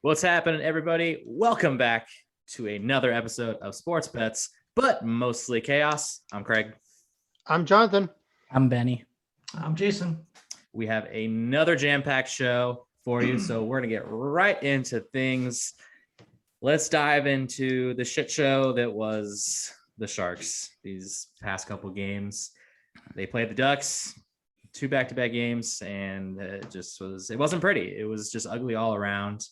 What's happening, everybody? Welcome back to another episode of Sports Bets, but mostly chaos. I'm Craig. I'm Jonathan. I'm Benny. I'm Jason. We have another jam-packed show for you, so we're going to get right into things. Let's dive into the shit show that was the Sharks these past couple games. They played the Ducks, 2 back-to-back games, and it wasn't pretty. It was just ugly all around.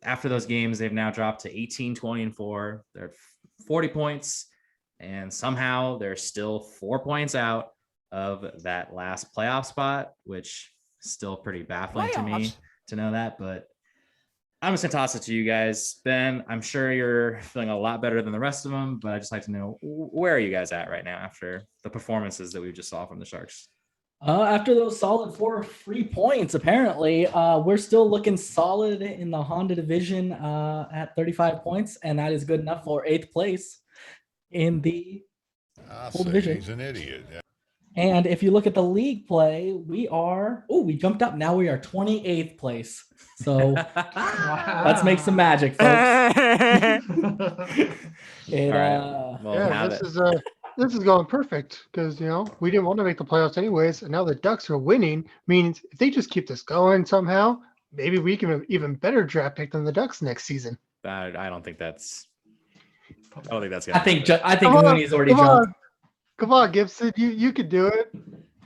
After those games, they've now dropped to 18, 20, and 4. They're at 40 points, and somehow they're still 4 points out of that last playoff spot, which is still pretty baffling to me to know that. But I'm just going to toss it to you guys. Ben, I'm sure you're feeling a lot better than the rest of them, but I'd just like to know, where are you guys at right now after the performances that we just saw from the Sharks? After those solid 4 free points, apparently, we're still looking solid in the Honda division at 35 points, and that is good enough for 8th place in the whole division. He's an idiot. And if you look at the league play, we jumped up. Now we are 28th place. So let's make some magic, folks. This is going perfect because, we didn't want to make the playoffs anyways. And now the Ducks are winning. Means if they just keep this going somehow, maybe we can have even better draft pick than the Ducks next season. I don't think that's gonna I think Mooney's already jumped. Come on, Gibson. You could do it.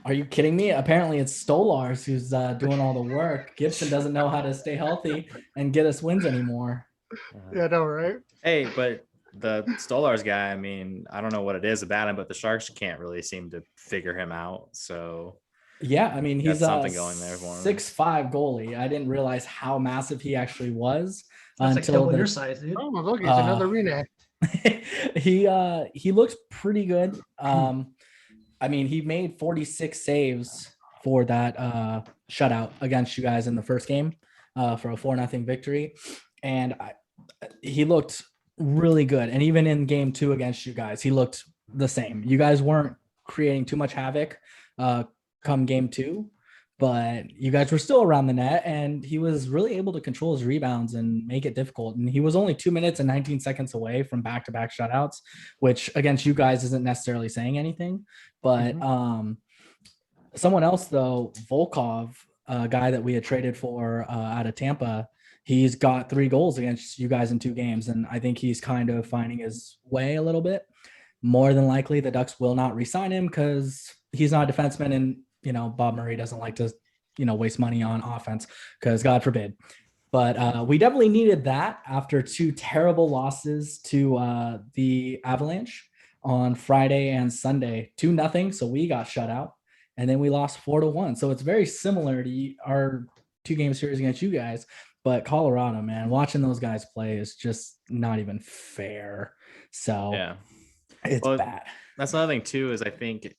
Are you kidding me? Apparently it's Stolars who's doing all the work. Gibson doesn't know how to stay healthy and get us wins anymore. Yeah, I know, right? Hey, but the Stolars guy, I mean, I don't know what it is about him, but the Sharks can't really seem to figure him out. So yeah, I mean, he's something going there for him. 6'5" goalie. I didn't realize how massive he actually was That's until like double your size, dude. Oh, look, it's another reenact. He looks pretty good. I mean, he made 46 saves for that shutout against you guys in the first game for a 4-0 victory, and he looked really good. And even in game 2 against you guys, he looked the same. You guys weren't creating too much havoc come game 2, but you guys were still around the net, and he was really able to control his rebounds and make it difficult. And he was only 2 minutes and 19 seconds away from back-to-back shutouts, which against you guys isn't necessarily saying anything. But someone else, though, Volkov, a guy that we had traded for out of Tampa, he's got 3 goals against you guys in 2 games. And I think he's kind of finding his way a little bit. More than likely, the Ducks will not re-sign him because he's not a defenseman. And, Bob Murray doesn't like to, waste money on offense because God forbid. But we definitely needed that after 2 terrible losses to the Avalanche on Friday and Sunday, 2-0. So we got shut out, and then we lost 4-1. So it's very similar to our 2-game series against you guys. But Colorado, man, watching those guys play is just not even fair. So yeah, it's bad. That's another thing too, is I think,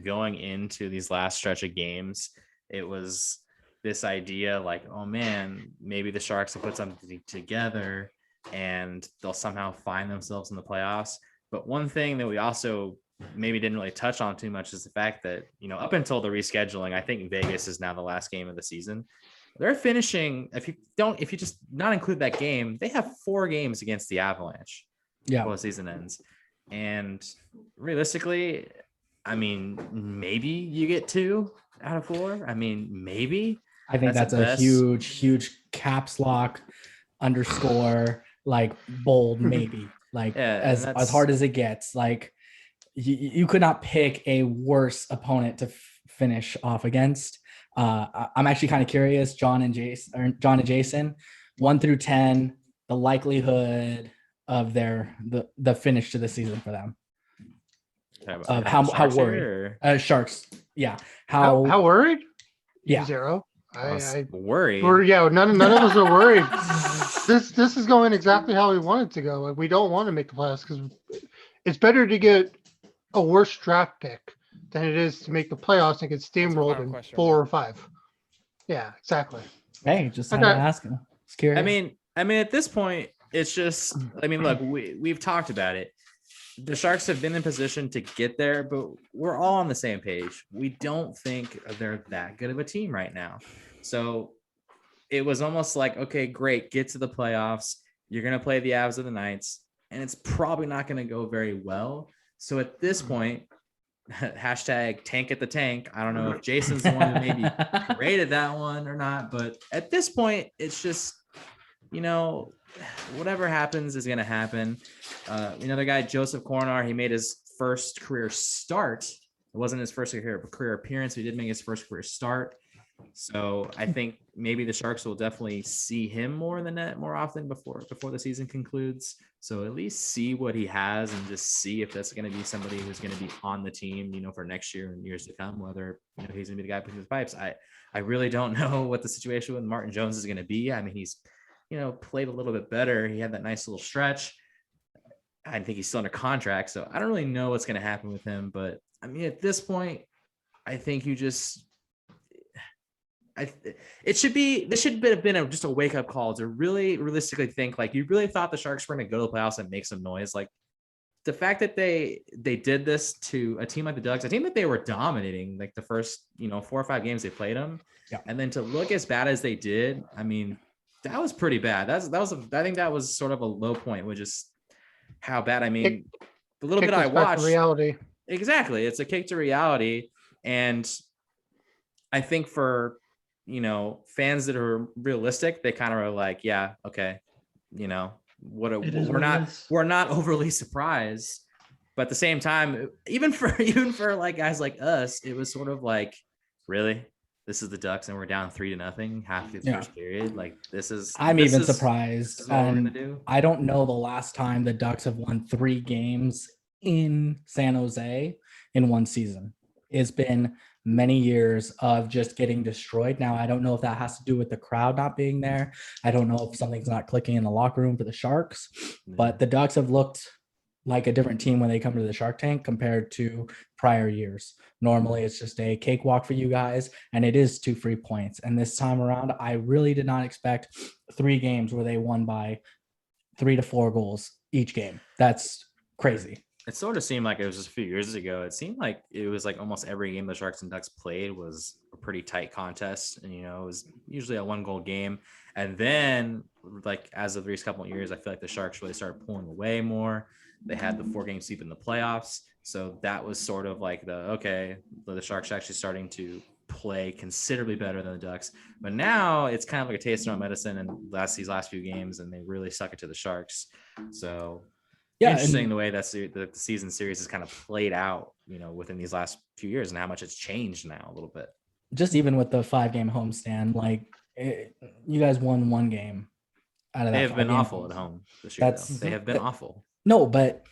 going into these last stretch of games, it was this idea like, oh man, maybe the Sharks will put something together and they'll somehow find themselves in the playoffs. But one thing that we also maybe didn't really touch on too much is the fact that, up until the rescheduling, I think Vegas is now the last game of the season. They're finishing, if you just not include that game, they have 4 games against the Avalanche before the season ends. And realistically, I mean, maybe you get 2 out of 4. I mean, maybe. I think that's a huge caps lock underscore, like bold, maybe. Like as hard as it gets. Like you could not pick a worse opponent to finish off against. I'm actually kind of curious, John and Jason, 1 through 10, the likelihood of the finish to the season for them. Of how worried? Sharks. Yeah. How worried? Yeah. 0. I worried. None of us are worried. This is going exactly how we want it to go. Like, we don't want to make the playoffs because it's better to get a worse draft pick than it is to make the playoffs and get steamrolled in 4 or 5. Yeah, exactly. Hey, just had to ask him. It's curious. I mean, at this point, it's just, look, we've talked about it. The Sharks have been in position to get there, but we're all on the same page. We don't think they're that good of a team right now. So it was almost like, okay, great, get to the playoffs. You're going to play the Avs or the Knights, and it's probably not going to go very well. So at this point, hashtag tank at the tank. I don't know if Jason's the one who maybe created that one or not, but at this point, it's just, whatever happens is going to happen. Another guy, Joseph Coronar, he made his first career start. It wasn't his first career appearance, but he did make his first career start. So I think maybe the Sharks will definitely see him more in the net more often before the season concludes. So at least see what he has and just see if that's going to be somebody who's going to be on the team, for next year and years to come, whether he's going to be the guy pushing the pipes. I really don't know what the situation with Martin Jones is going to be. I mean, he's, played a little bit better. He had that nice little stretch. I think he's still under contract, so I don't really know what's going to happen with him. But I mean, at this point, I think this should have been just a wake up call to really realistically think, like, you really thought the Sharks were going to go to the playoffs and make some noise. Like, the fact that they did this to a team like the Ducks, a team that they were dominating, like the first 4 or 5 games they played them, and then to look as bad as they did, I mean, that was pretty bad. I think that was sort of a low point, which is how bad. I mean, the little bit I watched, reality. Exactly, it's a kick to reality, and I think for fans that are realistic, they kind of are like, yeah, okay, we're not overly surprised, but at the same time, even for like guys like us, it was sort of like, really, this is the Ducks and we're down 3-0 half the first period. Like, I'm even surprised. I don't know the last time the Ducks have won 3 games in San Jose in one season. It's been many years of just getting destroyed. Now, I don't know if that has to do with the crowd not being there. I don't know if something's not clicking in the locker room for the Sharks, but the Ducks have looked like a different team when they come to the Shark Tank compared to prior years. Normally, it's just a cakewalk for you guys, and it is 2 free points. And this time around, I really did not expect 3 games where they won by 3 to 4 goals each game. That's crazy. It sort of seemed like it was just a few years ago. It seemed like it was like almost every game the Sharks and Ducks played was a pretty tight contest. And, it was usually a 1-goal game. And then, like, as of these couple of years, I feel like the Sharks really started pulling away more. They had the 4-game sweep in the playoffs. So that was sort of like the Sharks are actually starting to play considerably better than the Ducks. But now it's kind of like a taste of our medicine in these last few games, and they really stuck it to the Sharks. So interesting the way that the season series has kind of played out, within these last few years, and how much it's changed now a little bit. Just even with the 5-game homestand, you guys won 1 game out of that. They have been awful at home this year. They have been awful. No, but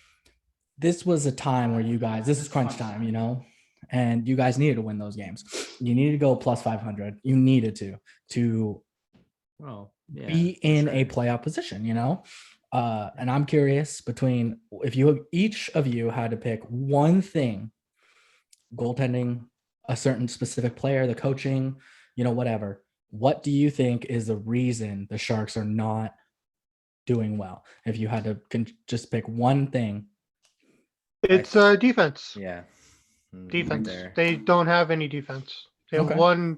this was a time where this is crunch time, and you guys needed to win those games. You needed to go plus 500. You needed to be in a playoff position, and I'm curious, between if each of you had to pick one thing, goaltending, a certain specific player, the coaching, whatever, what do you think is the reason the Sharks are not doing well? If you had to just pick one thing. It's defense. Yeah. Defense. They don't have any defense. They have one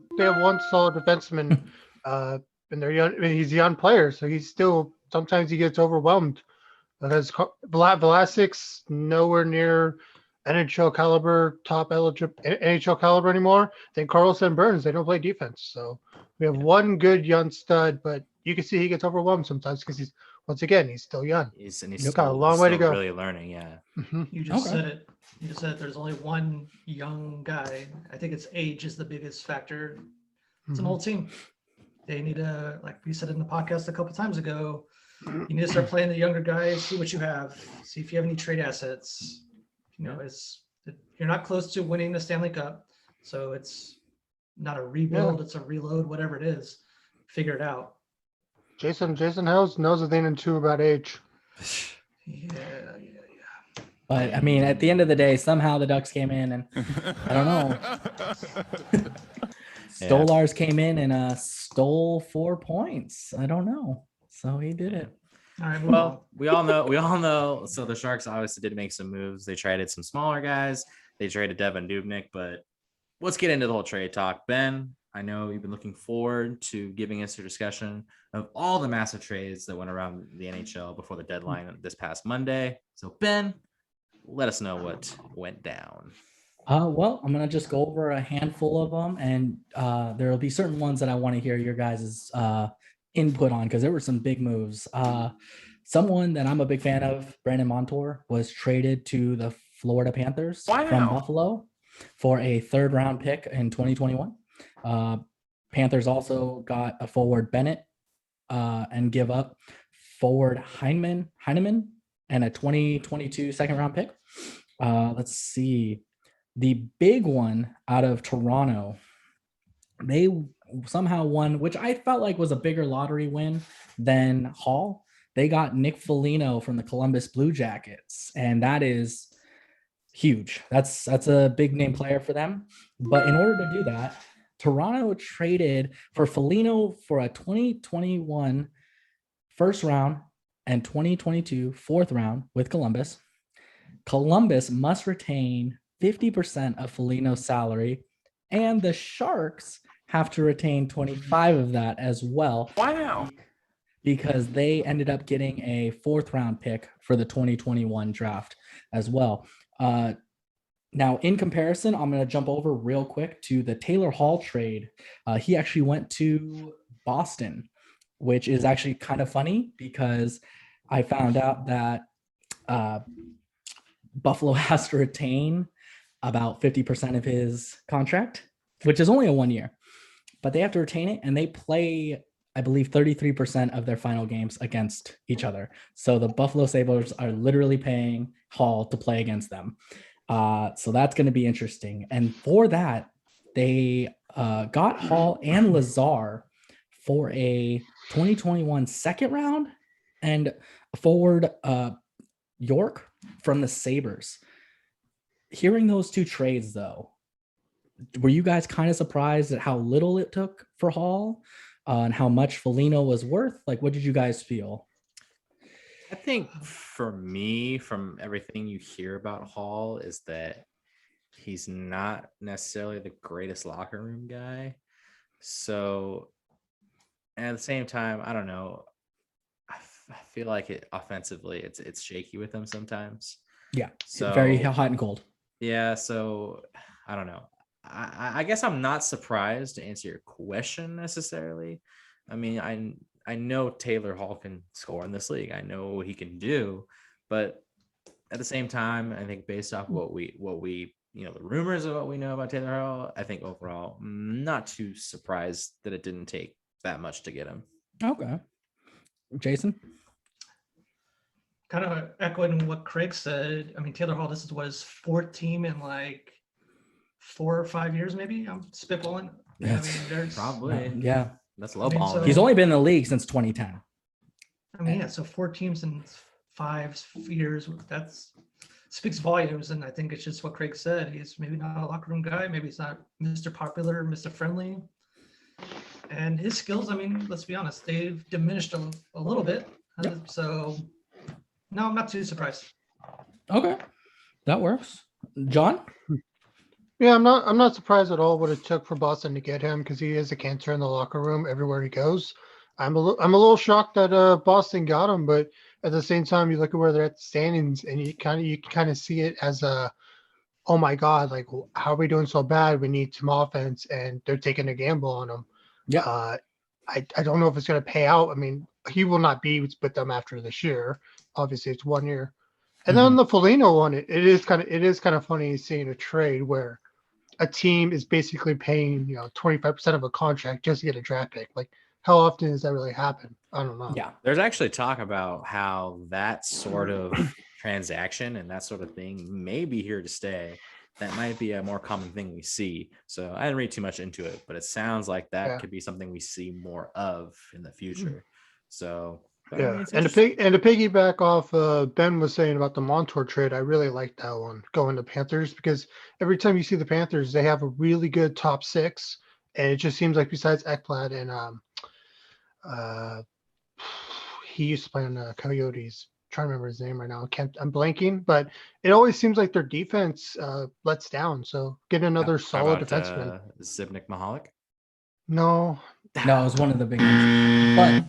solid defenseman, and they're young. I mean, he's a young player, so he's still, sometimes he gets overwhelmed because Vlasic's nowhere near NHL caliber, top eligible NHL caliber anymore. Then Carlson, Burns, they don't play defense. So we have one good young stud, but you can see he gets overwhelmed sometimes because he's still young. He's got a long way to go. Really learning, yeah. Mm-hmm. You just said it. You just said there's only one young guy. I think it's age is the biggest factor. It's an old team. They need to, like we said in the podcast a couple times ago, you need to start playing the younger guys, see what you have, see if you have any trade assets. You're not close to winning the Stanley Cup, so it's not a rebuild, it's a reload, whatever it is. Figure it out. Jason Hales knows a thing or two about age. Yeah. But I mean, at the end of the day, somehow the Ducks came in, and I don't know. Stolars came in and stole 4 points. I don't know. So he did it. All right. Well, we all know. So the Sharks obviously did make some moves. They traded some smaller guys. They traded Devin Dubnyk, but let's get into the whole trade talk. Ben, I know you've been looking forward to giving us your discussion of all the massive trades that went around the NHL before the deadline this past Monday. So, Ben, let us know what went down. Well, I'm gonna just go over a handful of them, and there will be certain ones that I want to hear your guys' input on because there were some big moves. Someone that I'm a big fan of, Brandon Montour, was traded to the Florida Panthers from Buffalo for a 3rd-round pick in 2021. Panthers also got a forward Bennett and give up forward Heineman and a 2022 2nd-round pick. Let's see. The big one out of Toronto, they somehow won, which I felt like was a bigger lottery win than Hall. They got Nick Foligno from the Columbus Blue Jackets, and that is huge. That's a big name player for them. But in order to do that, Toronto traded for Foligno for a 2021 1st round and 2022 4th round with Columbus. Columbus must retain 50% of Foligno's salary, and the Sharks have to retain 25 of that as well. Wow. Because they ended up getting a 4th-round pick for the 2021 draft as well. Now, in comparison, I'm going to jump over real quick to the Taylor Hall trade. He actually went to Boston, which is actually kind of funny because I found out that Buffalo has to retain about 50% of his contract, which is only a 1 year, but they have to retain it, and they play, I believe, 33% of their final games against each other. So the Buffalo Sabres are literally paying Hall to play against them. So that's going to be interesting. And for that, they got Hall and Lazar for a 2021 2nd round and forward York from the Sabres. Hearing those two trades, though, were you guys kind of surprised at how little it took for Hall and how much Foligno was worth? Like, what did you guys feel? I think for me, from everything you hear about Hall, is that he's not necessarily the greatest locker room guy. So, and at the same time, I don't know. I feel like it offensively, it's shaky with him sometimes. Yeah, so very hot and cold. Yeah, so I don't know. I guess I'm not surprised to answer your question necessarily. I mean, I know Taylor Hall can score in this league. I know what he can do, but at the same time, I think based off what we the rumors of what we know about Taylor Hall, I think overall, not too surprised that it didn't take that much to get him. Okay. Jason? Kind of echoing what Craig said. I mean, Taylor Hall, this is what his 4th team in like 4 or 5 years, maybe. I'm spitballing. I mean, there's Probably. Yeah. That's low ball. He's only been in the league since 2010. I mean, yeah, so 4 teams in 5 years, that's speaks volumes. And I think it's just what Craig said. He's maybe not a locker room guy. Maybe he's not Mr. Popular, Mr. Friendly. And his skills, I mean, let's be honest, they've diminished a little bit. Yep. So, no, I'm not too surprised. Okay, that works. John? Yeah, I'm not surprised at all what it took for Boston to get him because he is a cancer in the locker room everywhere he goes. I'm a little shocked that Boston got him, but at the same time, you look at where they're at the standings, and you can kind of see it as a, oh my God, like how are we doing so bad? We need some offense, and they're taking a gamble on him. Yeah. I don't know if it's going to pay out. I mean, he will not be with them after this year. Obviously, it's 1 year. And then the Foligno one, it is kind of funny seeing a trade where a team is basically paying 25% of a contract just to get a draft pick. Like, how often does that really happen? I don't know. Yeah. There's actually talk about how that sort of transaction and that sort of thing may be here to stay. That might be a more common thing we see. So I didn't read too much into it, but it sounds like that could be something we see more of in the future. So yeah, and to piggyback off Ben was saying about the Montour trade, I really like that one going to Panthers because every time you see the Panthers, they have a really good top 6, and it just seems like besides Ekblad and he used to play on the Coyotes. Trying to remember his name right now. I'm blanking, but it always seems like their defense lets down. So get another solid defenseman. Zbigniew Mahalik. No. No, it was one of the big ones.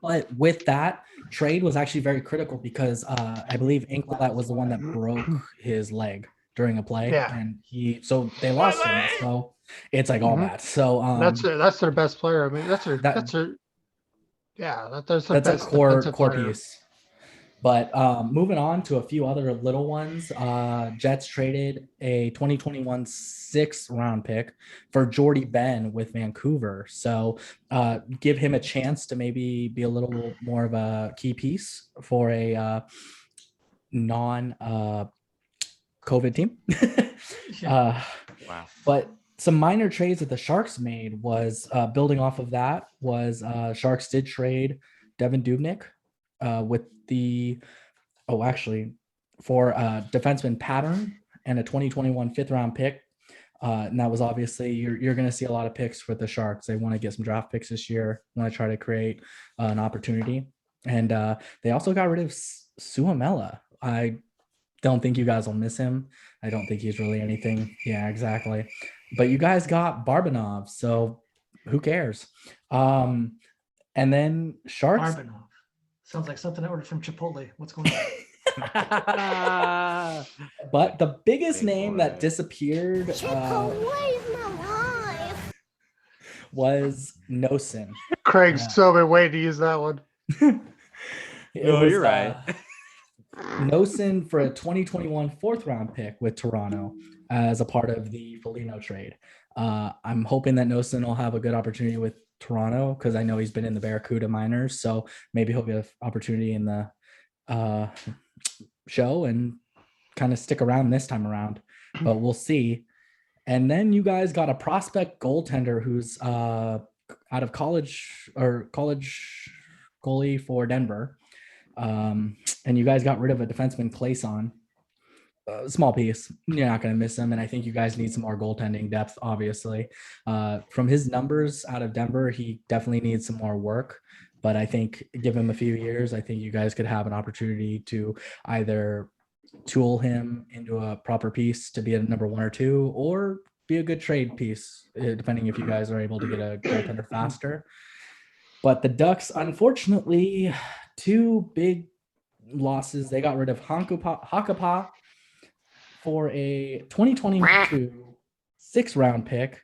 But with that, trade was actually very critical because I believe Inklet was the one that broke his leg during a play, Yeah. and they lost him. So it's like all bad. So That's their best player. I mean, that's their that's their that's their a best core defensive player. piece. But moving on to a few other little ones, Jets traded a 2021 6th-round pick for Jordy Ben with Vancouver. So give him a chance to maybe be a little more of a key piece for a non-COVID team. Wow. But some minor trades that the Sharks made was building off of that was Sharks did trade Devin Dubnyk with the for defenseman Pattern and a 2021 5th-round pick. And that was obviously you're going to see a lot of picks for the Sharks. They want to get some draft picks this year. Want to try to create an opportunity, and they also got rid of Suomela. I don't think you guys will miss him. I don't think he's really anything. Yeah, exactly. But you guys got Barbanov, so who cares? And then Sharks. Barbanov. Sounds like something I ordered from Chipotle. What's going on? But the biggest Big name boy. that disappeared was Nosen. Craig's so been waiting to use that one. You're right. Nosen for a 2021 4th-round pick with Toronto as a part of the Foligno trade. I'm hoping that Nosen will have a good opportunity with Toronto because I know he's been in the Barracuda minors, so maybe he'll get an opportunity in the show and kind of stick around this time around, but we'll see. And then you guys got a prospect goaltender who's out of college goalie for Denver. And you guys got rid of a defenseman, Clayson. Small piece. You're not going to miss him. And I think you guys need some more goaltending depth, obviously. From his numbers out of Denver, he definitely needs some more work. But I think give him a few years, I think you guys could have an opportunity to either tool him into a proper piece to be a number 1 or 2, or be a good trade piece, depending if you guys are able to get a goaltender faster. But the Ducks, unfortunately, 2 big losses. They got rid of Hakapa for a 2022 6th-round pick.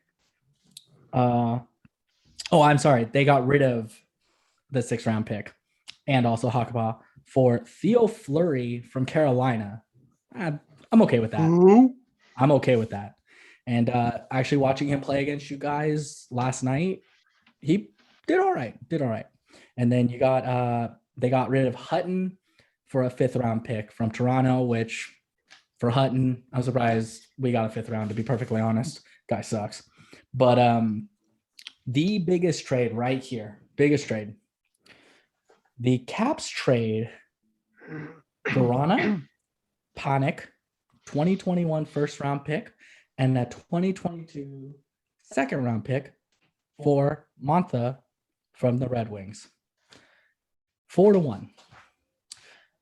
I'm sorry. They got rid of the 6th-round pick and also Hakapa for Theo Fleury from Carolina. I'm okay with that. Ooh. I'm okay with that. And actually watching him play against you guys last night, he did all right. And then you got they got rid of Hutton for a 5th-round pick from Toronto, which for Hutton, I'm surprised we got a 5th round, to be perfectly honest. Guy sucks. But the biggest trade right here, the Caps trade Verona, Panik, 2021 1st-round pick, and a 2022 2nd-round pick for Mantha from the Red Wings. 4-1.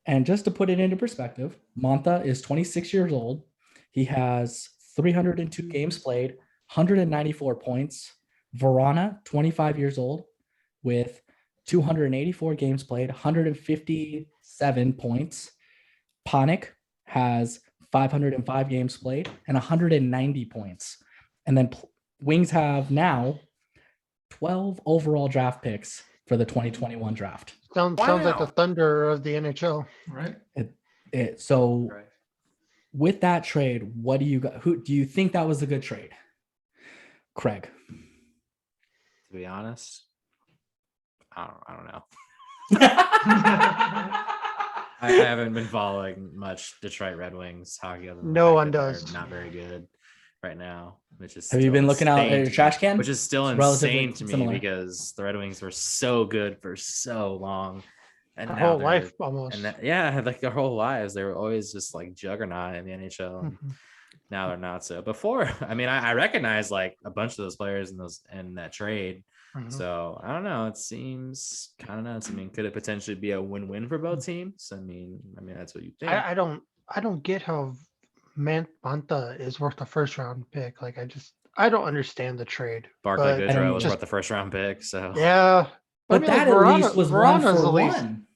And just to put it into perspective, Mantha is 26 years old. He has 302 games played, 194 points. Verona, 25 years old, with 284 games played, 157 points. Panik has 505 games played and 190 points. And then Wings have now 12 overall draft picks for the 2021 draft. Sounds like the Thunder of the NHL. Right. So with that trade, what do you got? Who do you think that was a good trade? Craig. To be honest, I don't know. I haven't been following much Detroit Red Wings hockey. Other than No the one fact that does. they're not very good right now, which is. Have you been looking out at your trash can? Which is still It's relatively insane to me similar. because the Red Wings were so good for so long, and Their now whole they're- life almost. And like their whole lives, they were always just like juggernaut in the NHL. And Mhm. now they're not so. Before, I mean, I recognize like a bunch of those players in that trade. Mhm. So I don't know. It seems kind of nuts. I mean, could it potentially be a win-win for both teams? I mean, that's what you think. I don't get how Mantha is worth a 1st-round pick. Like I don't understand the trade. Barclay but Goodrow was just- worth the first round pick. So Yeah. But that at least was one Verana's for at least one.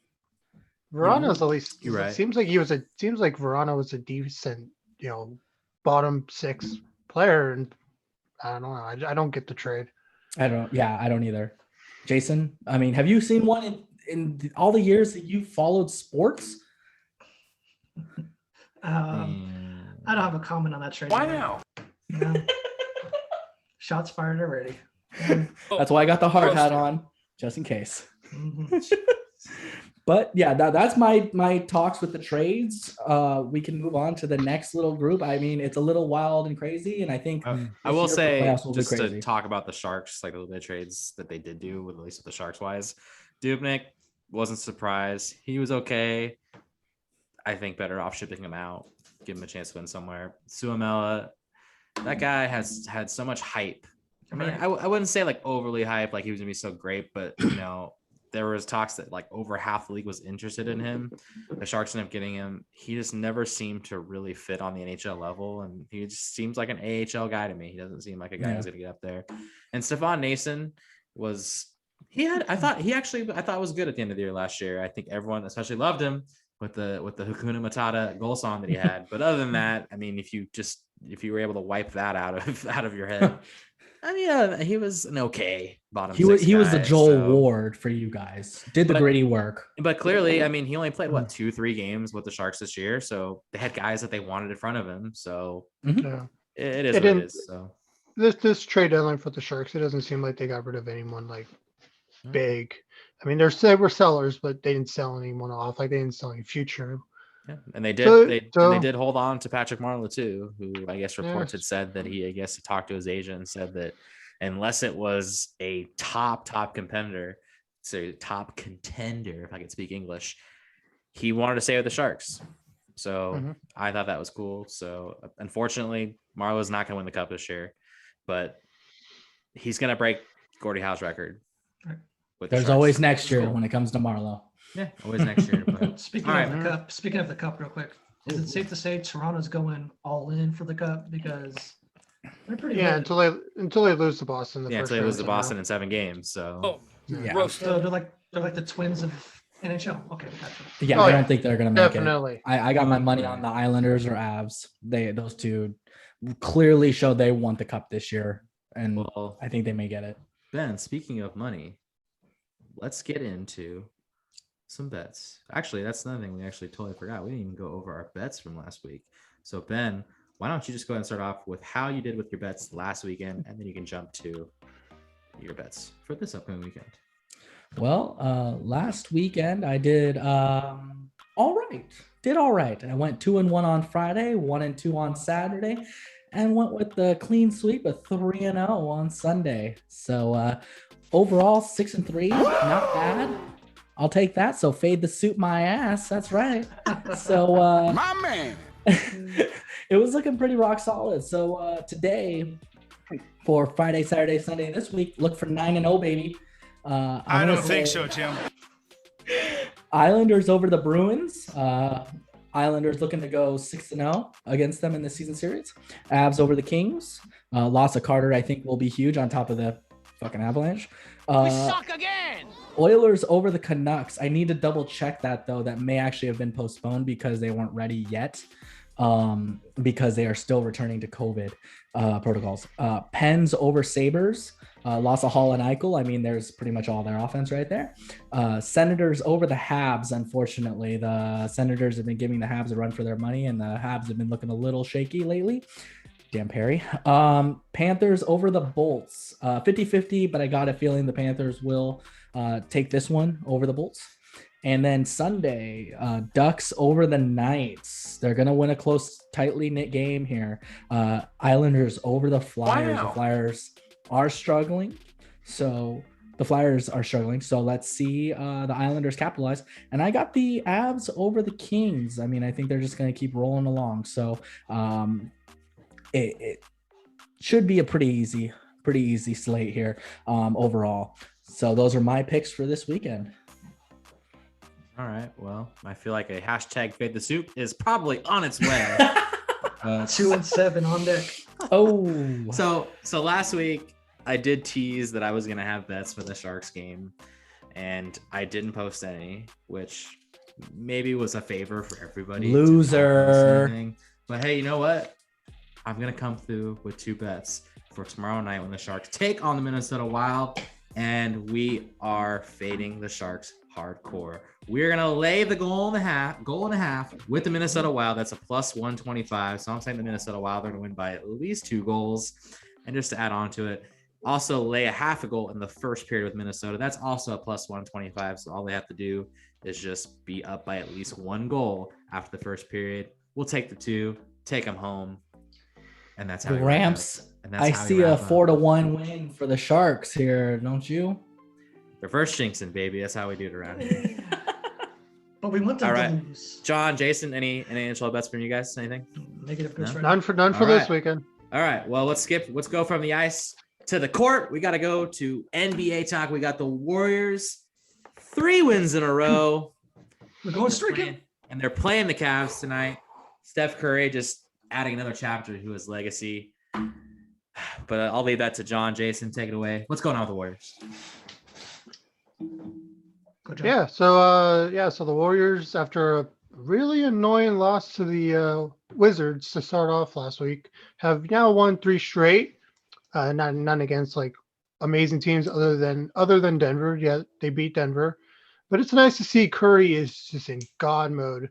Verana's at least You're right. seems like Verana was a decent, bottom 6 player, and I don't know. I don't get the trade. I don't either. Jason, I mean, have you seen one in all the years that you followed sports? I don't have a comment on that trade. Why now? Yeah. Shots fired already. That's why I got the hard hat on, just in case. Mhm. But yeah, that's my talks with the trades. We can move on to the next little group. I mean, it's a little wild and crazy, and I think I this will year for say, playoffs will be just to crazy. talk about the Sharks, like the little bit of trades that they did do, with at least with the Sharks wise. Dubnyk, wasn't surprised. He was okay. I think better off shipping him out, give him a chance to win somewhere. Suomela, that guy has had so much hype. I mean, I wouldn't say like overly hype, like he was gonna be so great, but there was talks that like over half the league was interested in him. The Sharks ended up getting him. He just never seemed to really fit on the NHL level, and he just seems like an AHL guy to me. He doesn't seem like a guy who's gonna get up there. And Stefan Nason I thought was good at the end of the year last year. I think everyone especially loved him with the Hakuna Matata goal song that he had. But other than that, I mean, if you were able to wipe that out of your head, I mean, he was an okay bottom. He was the guy, Joel Ward for you guys. Did the gritty work. But clearly, I mean, he only played 2-3 games with the Sharks this year, so they had guys that they wanted in front of him. So Yeah. it is what it is. So This trade deadline for the Sharks, it doesn't seem like they got rid of anyone like big. I mean, they were sellers, but they didn't sell anyone off. Like they didn't sell any future. yeah, and they did. They did hold on to Patrick Marleau too, who I guess reports had said that he talked to his agent and said that unless it was a top contender, so top contender, if I could speak English, he wanted to stay with the Sharks. So I thought that was cool. So unfortunately, Marleau's not going to win the cup this year, but he's going to break Gordie Howe's record. There's always next year when it comes to Marleau. Yeah, always next year. But Speaking of the cup, real quick, is it safe to say Toronto's going all in for the cup because they're pretty good. until they lose to Boston. Until they lose to Boston in 7 games. So So they're like the Twins of NHL. Okay, gotcha. Yeah, I don't think they're gonna make Definitely. it. I got my money on the Islanders or Avs. Those two clearly showed they want the cup this year, and I think they may get it. Ben, speaking of money, let's get into some bets. Actually, that's another thing we actually totally forgot. We didn't even go over our bets from last week. So Ben, why don't you just go ahead and start off with how you did with your bets last weekend, and then you can jump to your bets for this upcoming weekend. Well, last weekend I did all right. Did all right. I went 2-1 on Friday, 1-2 on Saturday, and went with the clean sweep of 3-0 on Sunday. So overall 6-3, not bad. I'll take that. So fade the suit my ass. That's right. So My man. it was looking pretty rock solid. So today for Friday, Saturday, Sunday this week, look for 9-0, baby. I don't think so, Tim. Islanders over the Bruins. Islanders looking to go 6-0 against them in the season series. Avs over the Kings. Loss of Carter, I think, will be huge on top of the fucking Avalanche. We suck again. Oilers over the Canucks. I need to double check that though. That may actually have been postponed because they weren't ready yet. Because they are still returning to COVID protocols. Pens over Sabres. Loss of Hall and Eichel. I mean, there's pretty much all their offense right there. Senators over the Habs. Unfortunately, the Senators have been giving the Habs a run for their money, and the Habs have been looking a little shaky lately. Damn Perry. Panthers over the Bolts. 50-50, but I got a feeling the Panthers will take this one over the Bolts. And then Sunday, Ducks over the Knights. They're going to win a close, tightly knit game here. Islanders over the Flyers. Wow. The Flyers are struggling. So the Flyers are struggling. So let's see the Islanders capitalize. And I got the Avs over the Kings. I mean, I think they're just going to keep rolling along. So it should be a pretty easy slate here overall. So those are my picks for this weekend. All right. Well, I feel like a hashtag fade the soup is probably on its way. 2 and 7 on deck. Oh, So last week I did tease that I was gonna have bets for the Sharks game, and I didn't post any, which maybe was a favor for everybody. to not post Loser. anything. But hey, you know what? I'm gonna come through with 2 bets for tomorrow night when the Sharks take on the Minnesota Wild, and we are fading the Sharks hardcore. We're gonna lay the goal and a half with the Minnesota Wild. That's a plus 125. So I'm saying the Minnesota Wild are gonna win by at least 2 goals. And just to add on to it, also lay a half a goal in the first period with Minnesota. That's also a plus 125. So all they have to do is just be up by at least 1 goal after the first period. We'll take the 2, take them home, and that's how the we wrap Ramps. up. And that's I how we see a wrap up. 4-1 win for the Sharks here, don't you? Reverse jinxing, baby. That's how we do it around here. But we want them All right. to lose. John, Jason, any NHL bets from you guys? Anything? Negative goes No? right. None for All this right. weekend. All right. Well, let's go from the ice to the court. We got to go to NBA talk. We got the Warriors, 3 wins in a row. We're going streaking. And they're playing the Cavs tonight. Steph Curry just adding another chapter to his legacy. But I'll leave that to John. Jason, take it away. What's going on with the Warriors? Good job. Yeah. So the Warriors, after a really annoying loss to the Wizards to start off last week, have now won 3 straight. None against like amazing teams other than Denver. Yeah, they beat Denver, but it's nice to see Curry is just in God mode.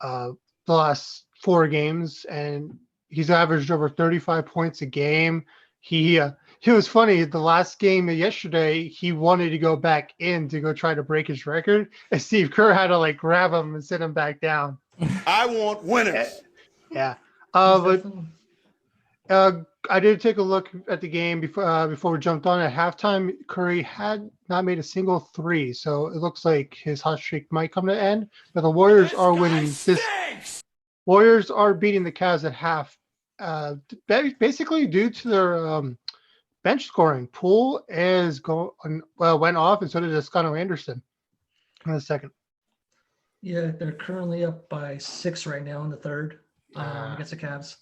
The last 4 games, and he's averaged over 35 points a game. It was funny. The last game yesterday, he wanted to go back in to go try to break his record, and Steve Kerr had to like grab him and sit him back down. I want winners. Yeah. He's But I did take a look at the game before we jumped on. At halftime, Curry had not made a single 3, so it looks like his hot streak might come to an end. But the Warriors are winning this. Warriors are beating the Cavs at half, basically due to their bench scoring. Poole went off, and so did Escano Anderson in the second. Yeah, they're currently up by 6 right now in the third against the Cavs.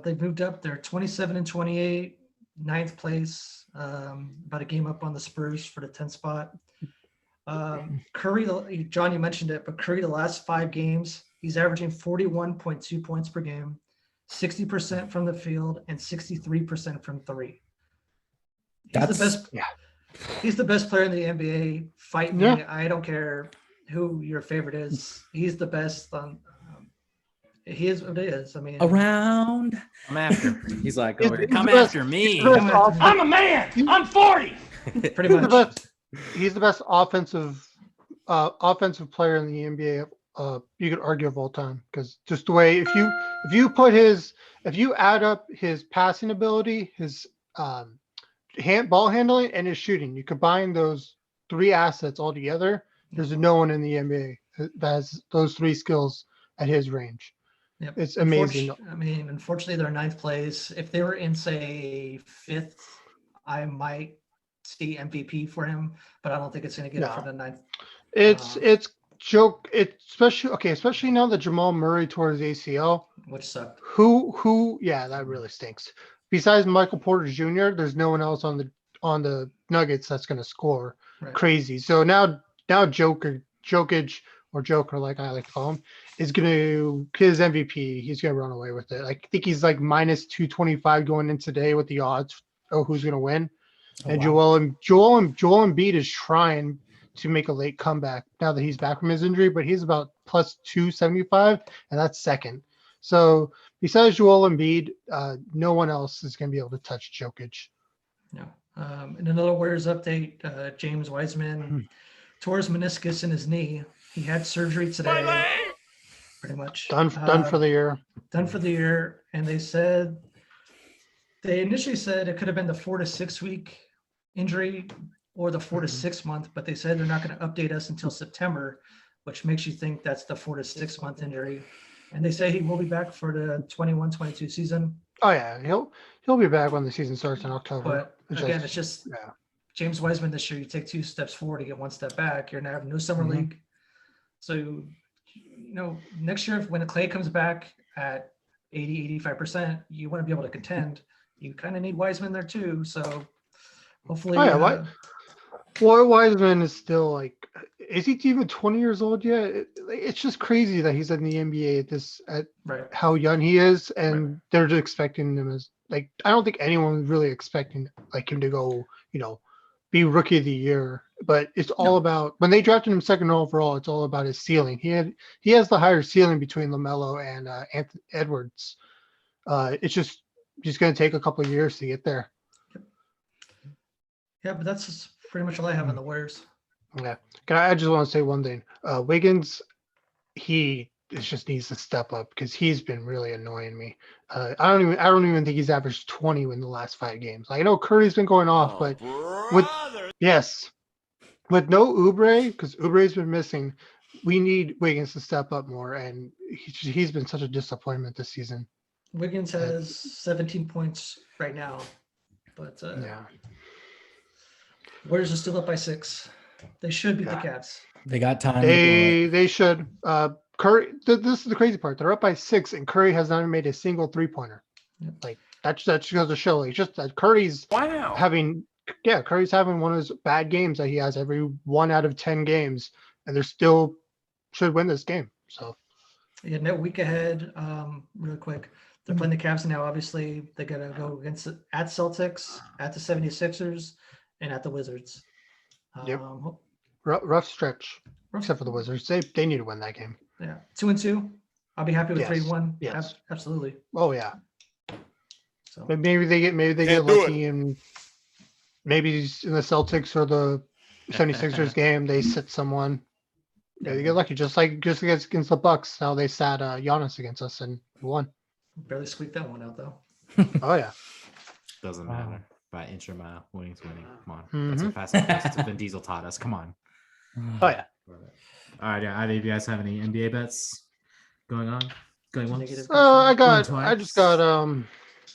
They've moved up. They're 27 and 28, 9th place, about a game up on the Spurs for the 10th spot. Curry, John, you mentioned it, but Curry, the last 5 games, he's averaging 41.2 points per game, 60% from the field, and 63% from 3. He's the best. Yeah. He's the best player in the NBA. Fight me. Yeah. I don't care who your favorite is. He's the best. He is what it is. I mean, Around. I'm after. He's like, He's- over here. he's Come the best- after me. he's the best off- I'm a man. I'm 40. pretty much. He's the best offensive player in the NBA. You could argue of all time, because just the way if you add up his passing ability, his ball handling, and his shooting, you combine those 3 assets all together. There's no one in the NBA that has those 3 skills at his range. Yep. It's amazing. Unfortunately, they're 9th place. If they were in, say, 5th, I might see MVP for him, but I don't think it's going to get it for the 9th. It's joke. Especially now that Jamal Murray tore his ACL, Which sucked. Yeah, that really stinks. Besides Michael Porter Jr., there's no one else on the Nuggets that's going to score crazy. So now Jokic, or Joker, like I like to call him, is going to his MVP. He's going to run away with it. I think he's like minus 225 going in today with the odds. Who's going to win? And wow. Joel Embiid is trying to make a late comeback now that he's back from his injury, but he's about plus 275, and that's second. So besides Joel Embiid, no one else is going to be able to touch Jokic. No. In another Warriors update, James Wiseman tore his meniscus in his knee. He had surgery today. Pretty much done for the year. Done for the year, and they initially said it could have been the 4 to 6 week injury or the 4 to 6 month, but they said they're not going to update us until September, which makes you think that's the 4 to 6 month injury. And they say he will be back for the 21-22 season. Oh yeah, he'll be back when the season starts in October. But it's just James Wiseman this year. You take 2 steps forward to get 1 step back. You're gonna have no summer league. So, next year when Clay comes back at 80, 85%, you want to be able to contend. You kind of need Wiseman there too. So hopefully, Oh, yeah, Well, Wiseman is still like, is he even 20 years old yet? It's just crazy that he's in the NBA at right. how young he is, and they're just expecting him as like, I don't think anyone was really expecting like him to go, be rookie of the year. But it's all about when they drafted him second overall. It's all about his ceiling. He has the higher ceiling between LaMelo and Anthony Edwards. It's just going to take a couple of years to get there. Yeah, but that's just pretty much all I have on the Warriors. Yeah. I just want to say one thing. Wiggins, he just needs to step up because he's been really annoying me. I don't even think he's averaged 20 in the last 5 games. I know Curry's been going off, but with no Oubre, because Oubre's been missing, we need Wiggins to step up more, and he's been such a disappointment this season. Wiggins has 17 points right now, but Warriors are still up by 6. They should beat the Cavs. They got time. They should. Curry. This is the crazy part. They're up by 6, and Curry has not made a single 3-pointer. Yep. Like that just goes to show. Like just that Curry's having one of his bad games that he has every 1 out of 10 games, and they're still should win this game. So yeah, no week ahead. Really quick, they're playing the Cavs now. Obviously, they got to go against at Celtics, at the 76ers, and at the Wizards. Yep. Rough stretch, except for the Wizards. They need to win that game. Yeah, 2-2. I'll be happy with Yes. 3-1. Yes. Absolutely. Oh yeah. So But maybe they get lucky, and maybe in the Celtics or the 76ers game they sit someone. Yeah, they get lucky, just against the Bucks. How they sat Giannis against us and won. barely squeaked that one out though. Oh yeah. Doesn't Wow. matter. By inch or mile, winning's winning. Come on. Mhm. That's what Fast and Furious Vin Diesel taught us. Come on. Oh yeah. All right. Yeah. Either of you guys have any NBA bets going on? Going once? Negative.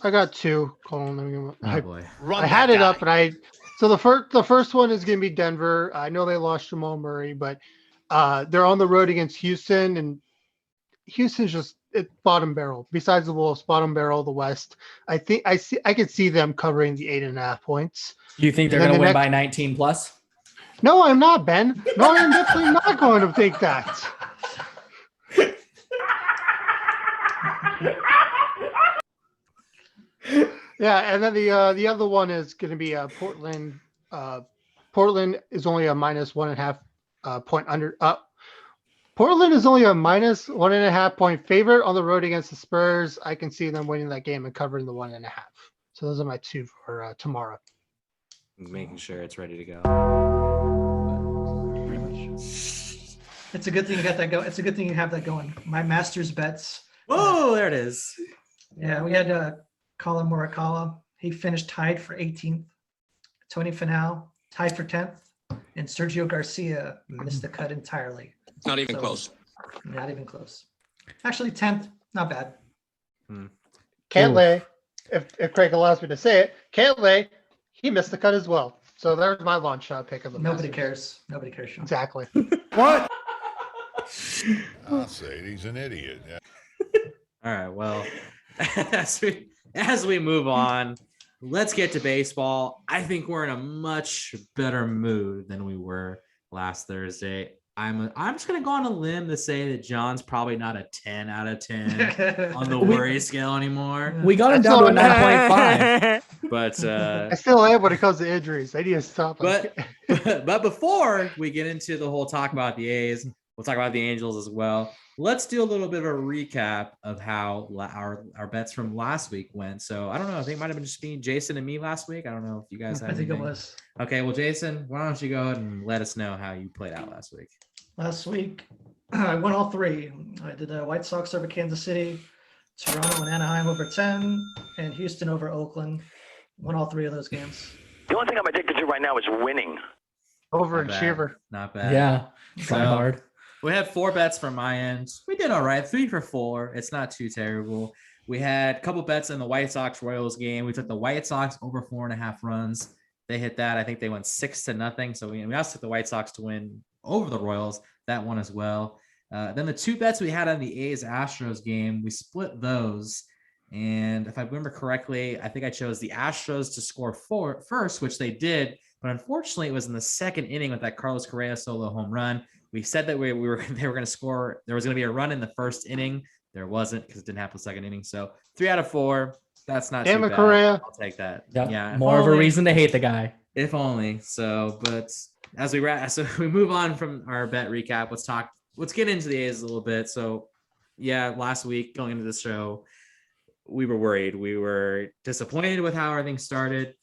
I got 2. Colin, Oh boy. I had it up, and so the first one is gonna be Denver. I know they lost Jamal Murray, but they're on the road against Houston, and Houston's just bottom barrel. Besides the Wolves, bottom barrel, the West. I could see them covering the 8.5 points. You think they're And then going to the win by 19 plus? No, I'm not, Ben. No, I'm definitely not going to think that. Yeah, and then the other one is going to be Portland. Portland is only a -1.5 point under. Portland is only a -1.5 point favorite on the road against the Spurs. I can see them winning that game and covering the 1.5. So those are my 2 for tomorrow. Making sure it's ready to go. Pretty much. It's a good thing you got that go. It's a good thing you have that going. My Masters bets. Whoa, there it is. Yeah, we had Colin Morikawa. He finished tied for 18th. Tony Finau tied for 10th, and Sergio Garcia missed the cut entirely. Not even close. Not even close. Actually, 10th, not bad. Can't Ooh. lay. If Craig allows me to say it, can't lay. He missed the cut as well. So there's my long shot pick of the Nobody Masters. cares. Nobody cares, Sean. Exactly. What? I'll say it. He's an idiot. Yeah. All right. Well, as we move on, let's get to baseball. I think we're in a much better mood than we were last Thursday. I'm just gonna go on a limb to say that John's probably not a 10 out of 10 on the worry scale anymore. We got him That's down to a all 9.5. But I still am when it comes to injuries. I need to stop. but before we get into the whole talk about the A's, we'll talk about the Angels as well. Let's do a little bit of a recap of how our bets from last week went. So I don't know. I think it might have been just me, Jason, and me last week. I don't know if you guys have I think it anything. was. Okay, well, Jason, why don't you go ahead and let us know how you played out last week? Last week, I won all 3. I did the White Sox over Kansas City, Toronto and Anaheim over 10, and Houston over Oakland. Won all 3 of those games. The only thing I'm addicted to right now is winning. Overachiever. Not bad. Yeah. Try So- hard. We had 4 bets from my end. We did all right. 3 for 4. It's not too terrible. We had a couple bets in the White Sox Royals game. We took the White Sox over 4.5 runs. They hit that. I think they went 6-0. So we also took the White Sox to win over the Royals. That one as well. Then the 2 bets we had on the A's Astros game, we split those. And if I remember correctly, I think I chose the Astros to score first, which they did. But unfortunately, it was in the second inning with that Carlos Correa solo home run. We said that they were going to score. There was going to be a run in the first inning. There wasn't because it didn't happen the second inning. So 3 out of 4. That's not Damn too it, bad. Correa. I'll take that. Yep. Yeah. More of a only. reason to hate the guy. If only. So, but as we move on from our bet recap, let's get into the A's a little bit. So, yeah, last week going into the show, we were worried. We were disappointed with how everything started,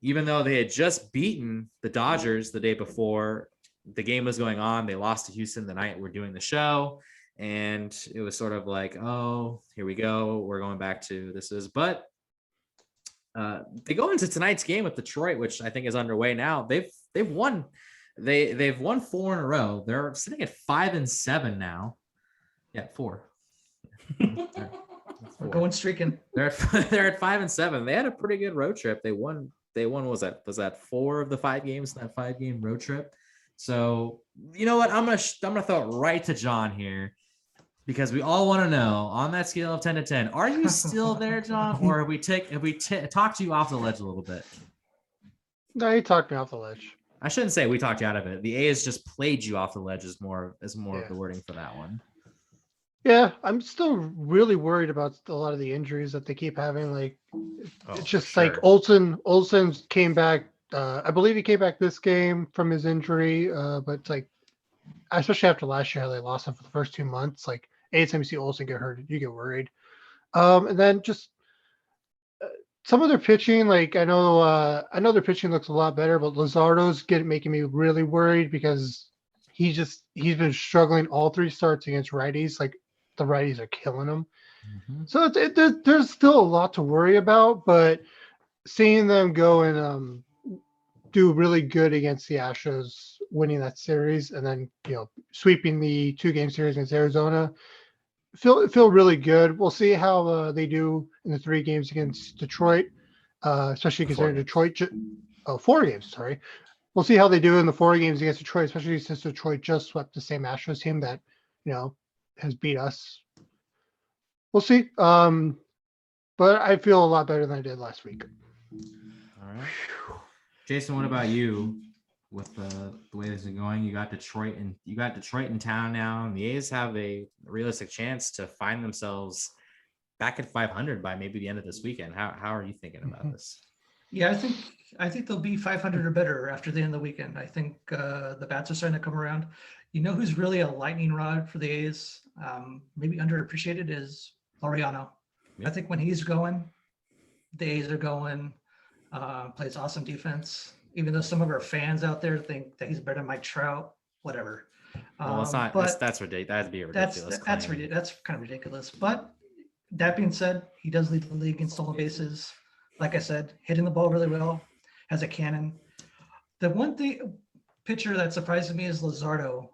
even though they had just beaten the Dodgers the day before the game was going on. They lost to Houston the night we're doing the show. And it was sort of like, oh, here we go. We're going back to this is, but they go into tonight's game with Detroit, which I think is underway now. They've won. They've won 4 in a row. They're sitting at 5-7 now. Yeah, 4. We're going streaking. They're at 5-7. They had a pretty good road trip. They won. Was that 4 of the 5 games in that 5-game road trip? So you know what? I'm gonna throw it right to John here, because we all want to know, on that scale of 10 to 10, are you still there, John, or have we talked you off the ledge a little bit? No, you talked me off the ledge. I shouldn't say we talked you out of it. The A's just played you off the ledge is more of Yeah. the wording for that one. Yeah, I'm still really worried about a lot of the injuries that they keep having. Like, it's just like Olsen came back. I believe he came back this game from his injury. But it's like, especially after last year, how they lost him for the first 2 months. Like, anytime you see Olsen get hurt, you get worried. And then just some of their pitching. Like, I know their pitching looks a lot better, but Luzardo's making me really worried because he's been struggling all 3 starts against righties. Like, the righties are killing him. Mm-hmm. So there's still a lot to worry about, but seeing them go and do really good against the Astros, winning that series, and then sweeping the 2-game series against Arizona, feel really good. We'll see how they do in the 3 games against Detroit, especially considering Detroit. 4 games, sorry. We'll see how they do in the 4 games against Detroit, especially since Detroit just swept the same Astros team that has beat us. We'll see. But I feel a lot better than I did last week. All right. Jason, what about you with the way this is going? You got Detroit in town now, and the A's have a realistic chance to find themselves back at 500 by maybe the end of this weekend. How are you thinking about this? Yeah, I think they'll be 500 or better after the end of the weekend. I think the bats are starting to come around. You know who's really a lightning rod for the A's? Maybe underappreciated is Laureano. Yep. I think when he's going, the A's are going. Plays awesome defense. Even though some of our fans out there think that he's better than Mike Trout, whatever. Well, it's not. That's ridiculous. That'd be a ridiculous. That's ridiculous. That's kind of ridiculous. But that being said, he does lead the league in stolen bases. Like I said, hitting the ball really well, has a cannon. The one pitcher that surprises me is Luzardo.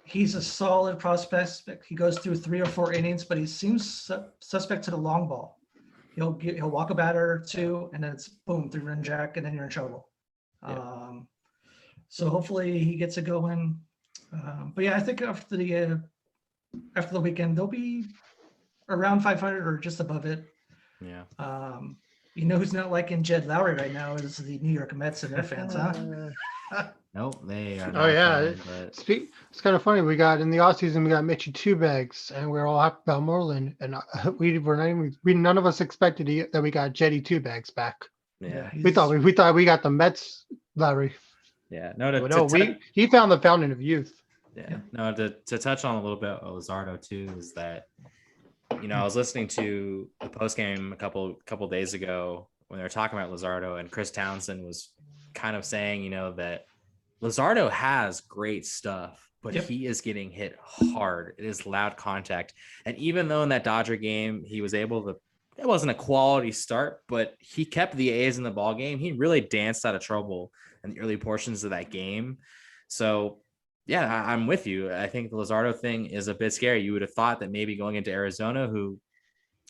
He's a solid prospect. He goes through 3 or 4 innings, but he seems suspect to the long ball. He'll walk a batter or 2, and then it's boom, 3-run jack, and then you're in trouble. Yeah. So hopefully he gets it going. But yeah, I think after the weekend they'll be around 500 or just above it. Yeah. You know who's not liking Jed Lowry right now is the New York Mets and their fans, huh? Nope, they are. Oh yeah, but... it's kind of funny. We got in the offseason, we got Mitchie 2 bags, and we're all happy about Moreland, and none of us expected that we got Jetty 2 bags back. Yeah, we thought we got the Mets Lowry. Yeah, he found the fountain of youth. Yeah, no. To touch on a little bit of Luzardo too is that I was listening to the post game a couple days ago when they were talking about Luzardo, and Chris Townsend was kind of saying that Luzardo has great stuff, but he is getting hit hard. It is loud contact. And even though in that Dodger game, he was able to, it wasn't a quality start, but he kept the A's in the ball game. He really danced out of trouble in the early portions of that game. So yeah, I'm with you. I think the Luzardo thing is a bit scary. You would have thought that maybe going into Arizona, who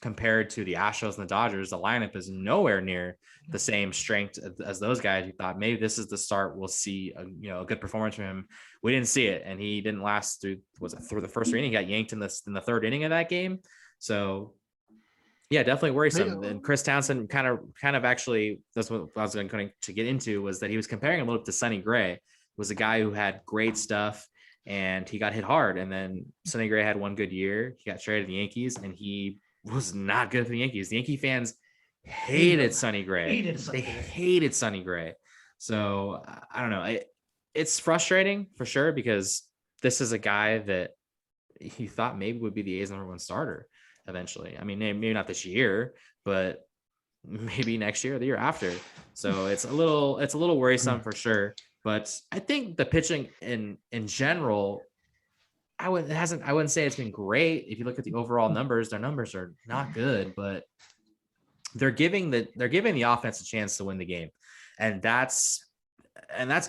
compared to the Astros and the Dodgers, the lineup is nowhere near the same strength as those guys. You thought maybe this is the start. We'll see a good performance from him. We didn't see it, and he didn't last through the first 3 innings. He got yanked in the 3rd inning of that game. So yeah, definitely worrisome. And Chris Townsend kind of actually, that's what I was going to get into, was that he was comparing a little bit to Sonny Gray. Was a guy who had great stuff and he got hit hard. And then Sonny Gray had one good year. He got traded to the Yankees and he was not good for the Yankees. The Yankee fans hated Sonny Gray. They hated Sonny Gray. So I don't know. It's frustrating for sure, because this is a guy that he thought maybe would be the A's #1 starter eventually. I mean, maybe not this year, but maybe next year or the year after. So it's a little worrisome for sure. But I think the pitching in general, I wouldn't say it's been great. If you look at the overall numbers, their numbers are not good, but they're giving the offense a chance to win the game. And that's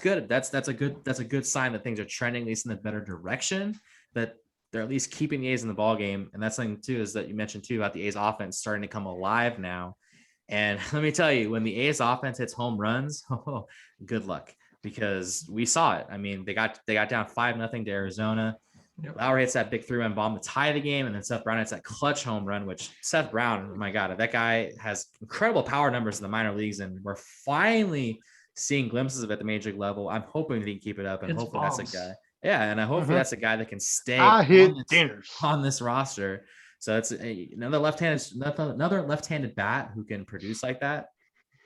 good. That's a good sign that things are trending at least in the better direction, that they're at least keeping the A's in the ball game. And that's something too, is that you mentioned too about the A's offense starting to come alive now. And let me tell you, when the A's offense hits home runs, good luck, because we saw it. I mean, they got down 5-0 to Arizona. Yep. Lauer hits that big 3-run bomb to tie the game, and then Seth Brown hits that clutch home run, which Seth Brown, my God, that guy has incredible power numbers in the minor leagues, and we're finally seeing glimpses of it at the major league level. I'm hoping that he can keep it up, and hopefully that's a guy. Yeah, and hopefully that's a guy that can stay on this roster. So that's another left-handed bat who can produce like that.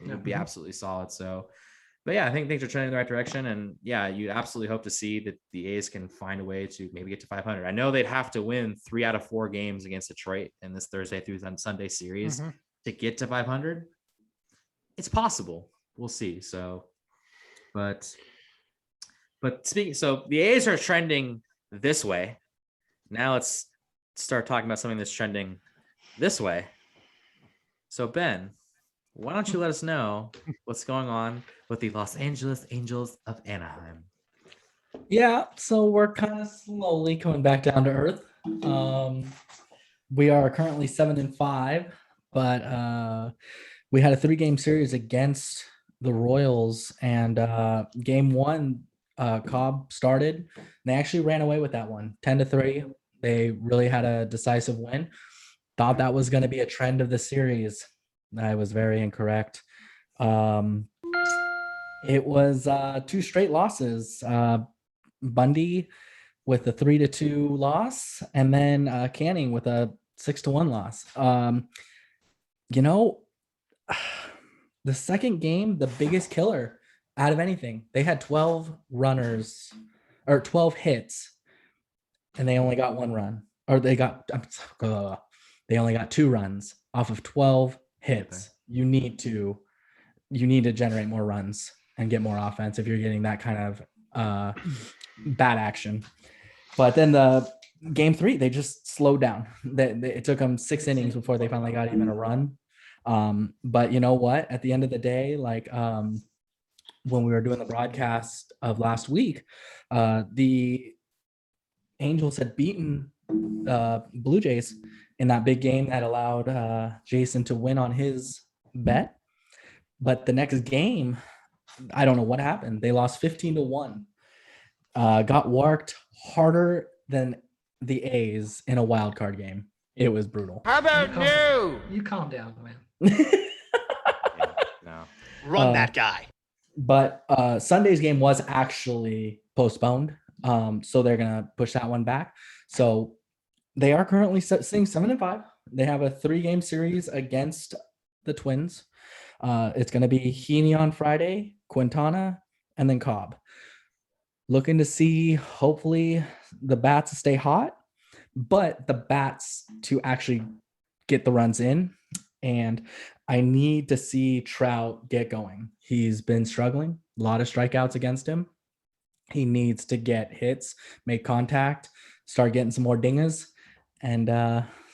It would be absolutely solid. So, but yeah, I think things are trending in the right direction. And yeah, you absolutely hope to see that the A's can find a way to maybe get to 500. I know they'd have to win 3 out of 4 games against Detroit in this Thursday through Sunday series to get to 500. It's possible. We'll see. So, but speaking, so the A's are trending this way. Now let's start talking about something that's trending this way. So Ben, why don't you let us know what's going on with the Los Angeles Angels of Anaheim? Yeah, so we're kind of slowly coming back down to earth. We are currently 7-5, but we had a 3-game series against the Royals, and game 1, Cobb started. They actually ran away with that one, 10-3. They really had a decisive win. Thought that was going to be a trend of the series. I was very incorrect. It was 2 straight losses. Bundy with a 3-2 loss, and then Canning with a 6-1 loss. The second game, the biggest killer out of anything. They had 12 runners or 12 hits, and they only got 1 run. Or they only got 2 runs off of 12 hits. Okay. You need to generate more runs and get more offense if you're getting that kind of bad action. But then the game 3, they just slowed down. It took them 6 innings before they finally got even a run. But you know what? At the end of the day, like when we were doing the broadcast of last week, the Angels had beaten Blue Jays in that big game that allowed Jason to win on his bet. But the next game, I don't know what happened. They lost 15-1. Got worked harder than the A's in a wild card game. It was brutal. How about you calm down, man. No. Run that guy. But Sunday's game was actually postponed. So they're going to push that one back. So they are currently sitting 7-5. They have a 3-game series against the Twins. It's going to be Heaney on Friday, Quintana, and then Cobb. Looking to see, hopefully, the bats stay hot, but the bats to actually get the runs in. And I need to see Trout get going. He's been struggling. A lot of strikeouts against him. He needs to get hits, make contact, start getting some more dingers, and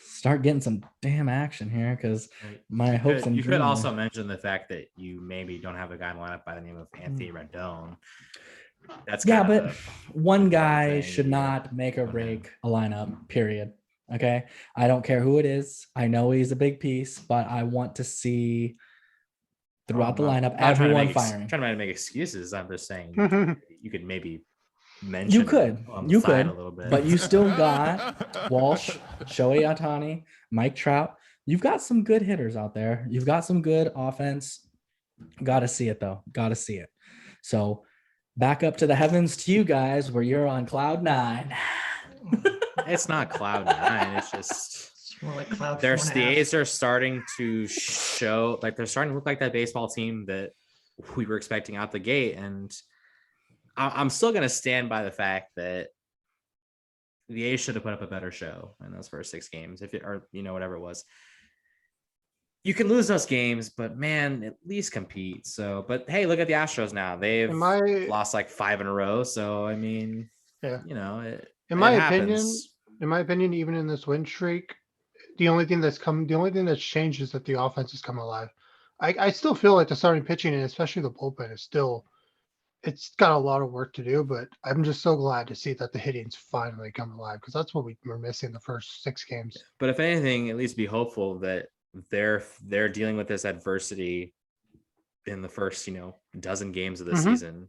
start getting some damn action here, because my hopes and you could also mention the fact that you maybe don't have a guy in the lineup by the name of Anthony Rendon. That's but one guy should not make or break a lineup, period. Okay. I don't care who it is. I know he's a big piece, but I want to see throughout the lineup everyone firing. I'm trying to make excuses. I'm just saying you could maybe mention You could, him on the you side could, a little bit. but you still got Walsh, Shohei Ohtani, Mike Trout. You've got some good hitters out there. You've got some good offense. Got to see it though. Got to see it. So back up to the heavens to you guys, where you're on cloud 9. It's not cloud 9. It's just It's more like cloud the 4.5. A's are starting to show, like they're starting to look like that baseball team that we were expecting out the gate. And I'm still going to stand by the fact that the A's should have put up a better show in those first 6 games, if it, or whatever it was. You can lose those games, but man, at least compete. So, but hey, look at the Astros now. They've lost like 5 in a row. So, I mean, Yeah. In my opinion, even in this win streak, the only thing that's changed is that the offense has come alive. I still feel like the starting pitching and especially the bullpen is still, it's got a lot of work to do, but I'm just so glad to see that the hitting's finally come alive, because that's what we were missing the first 6 games. But if anything, at least be hopeful that they're dealing with this adversity in the first, dozen games of the season.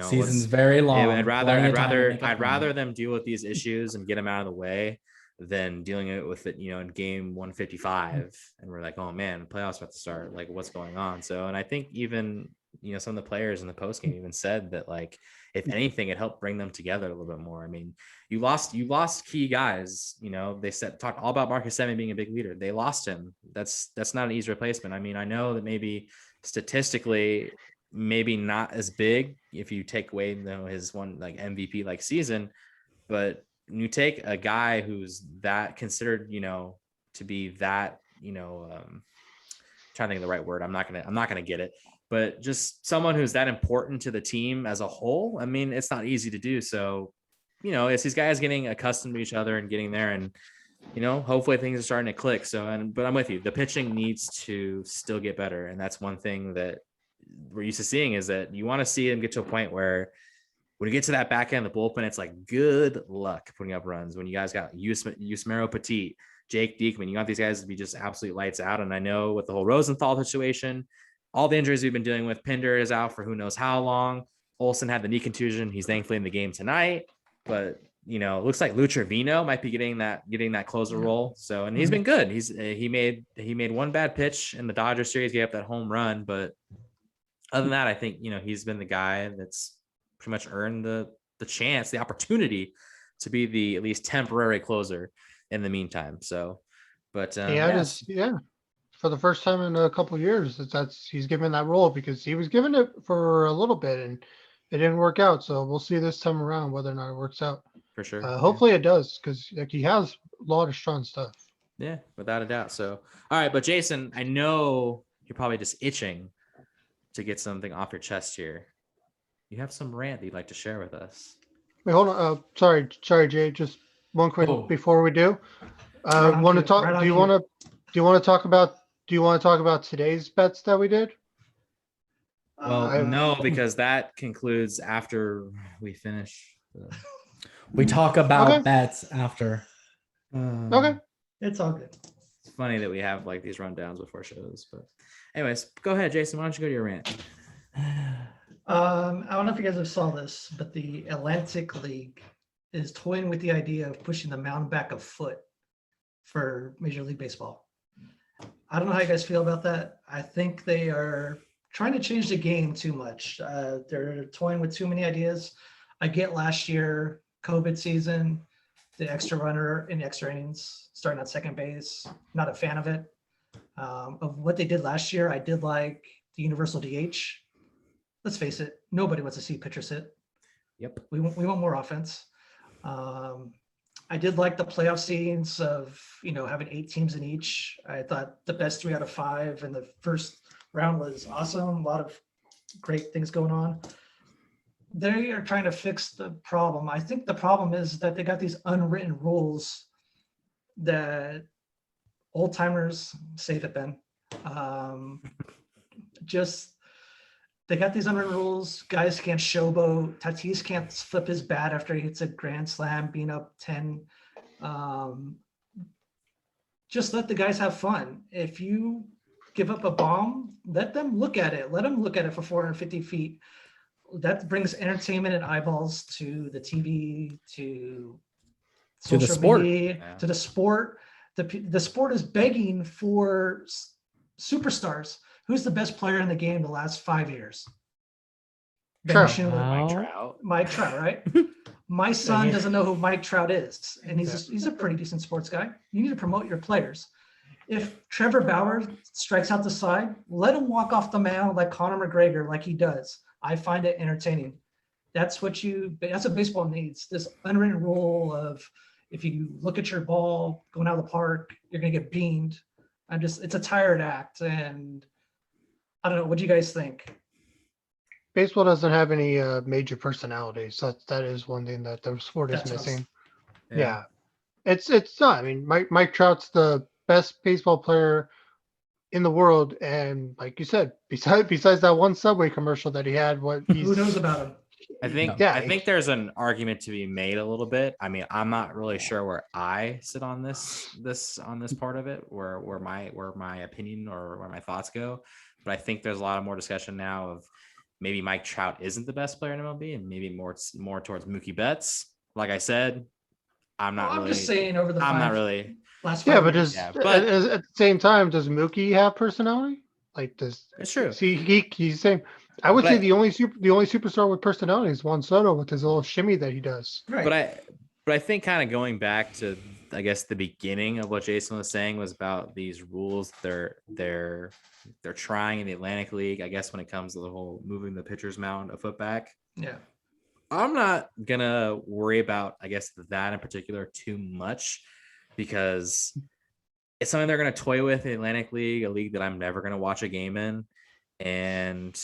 Season's very long. I'd rather them deal with these issues and get them out of the way than dealing it with it, in game 155. And we're like, oh man, playoffs about to start. Like, what's going on? So, and I think even, some of the players in the post game even said that, like, if anything, it helped bring them together a little bit more. I mean, you lost key guys. They talked all about Marcus Semien being a big leader. They lost him. That's not an easy replacement. I mean, I know that maybe statistically, maybe not as big if you take away his one like MVP like season, but you take a guy who's that considered, to be that, trying to think of the right word. I'm not gonna get it. But just someone who's that important to the team as a whole, I mean, it's not easy to do. So, it's these guys getting accustomed to each other and getting there, and hopefully things are starting to click. So, but I'm with you. The pitching needs to still get better, and that's one thing that we're used to seeing, is that you want to see them get to a point where when you get to that back end of the bullpen, it's like good luck putting up runs. When you guys got Yusmeiro Petit, Jake Diekman, you want these guys to be just absolute lights out. And I know with the whole Rosenthal situation, all the injuries we've been dealing with, Pinder is out for who knows how long. Olsen had the knee contusion. He's thankfully in the game tonight, but it looks like Lou Trevino might be getting that closer role. So, and he's been good. He made one bad pitch in the Dodgers series, gave up that home run, but other than that, I think, he's been the guy that's pretty much earned the chance, the opportunity to be the at least temporary closer in the meantime. So, but for the first time in a couple of years, he's given that role, because he was given it for a little bit and it didn't work out. So we'll see this time around whether or not it works out. For sure. Hopefully it does, because he has a lot of strong stuff. Yeah, without a doubt. So, all right, but Jason, I know you're probably just itching to get something off your chest here. You have some rant that you'd like to share with us. Wait, hold on. Sorry, Jay. Just one quick before we do. Want to talk? Do you want to talk about today's bets that we did? Well, no, because that concludes after we finish. We talk about bets after. Okay. It's all good. It's funny that we have like these rundowns before shows, but anyways, go ahead, Jason. Why don't you go to your rant? I don't know if you guys have saw this, but the Atlantic League is toying with the idea of pushing the mound back a foot for Major League Baseball. I don't know how you guys feel about that. I think they are trying to change the game too much. They're toying with too many ideas. I get last year, COVID season, the extra runner in extra innings, starting at second base. Not a fan of it. Of what they did last year, I did like the universal DH. Let's face it, nobody wants to see pitchers hit. Yep. We want more offense. I did like the playoff seedings of, having 8 teams in each. I thought the best 3 out of 5 in the first round was awesome. A lot of great things going on. They are trying to fix the problem. I think the problem is that they got these unwritten rules that old timers, save it, Ben. They got these unwritten rules. Guys can't showboat. Tatis can't flip his bat after he hits a grand slam, being up 10. Just let the guys have fun. If you give up a bomb, let them look at it. Let them look at it for 450 feet. that brings entertainment and eyeballs to the TV, to To the social sport. media, Yeah. to the sport. The sport is begging for superstars. Who's the best player in the game the last 5 years? Ben Trout. Schindler. Mike Wow. Trout. Mike Trout, right? My son doesn't know who Mike Trout is, and he's a pretty decent sports guy. You need to promote your players. If Trevor Bauer strikes out the side, let him walk off the mound like Conor McGregor, like he does. I find it entertaining. That's what baseball needs. This unwritten rule of if you look at your ball going out of the park, you're gonna get beamed. It's a tired act, and I don't know. What do you guys think? Baseball doesn't have any major personalities. That is one thing that the sport is That's us. missing. Yeah. It's not. I mean, Mike Trout's the best baseball player in the world, and like you said, besides that one Subway commercial that he had, Who knows about him? I think Yeah, I think there's an argument to be made a little bit. I mean, I'm not really sure where I sit on this part of it, where my opinion or where my thoughts go. But I think there's a lot of more discussion now of maybe Mike Trout isn't the best player in MLB, and maybe more towards Mookie Betts. Like I said, I'm just saying over the I'm not really. last Yeah, 5 but years. at but- the same time, does Mookie have personality? Like, It's true. see, he's saying. I would But say I- the only superstar with personality is Juan Soto with his little shimmy that he does. Right. But I think kind of going back to, I guess, the beginning of what Jason was saying was about these rules they're trying in the Atlantic League. I guess when it comes to the whole moving the pitcher's mound a foot back, Yeah. I'm not gonna worry about, I guess, that in particular too much, because it's something they're gonna toy with in the Atlantic League, a league that I'm never gonna watch a game in, and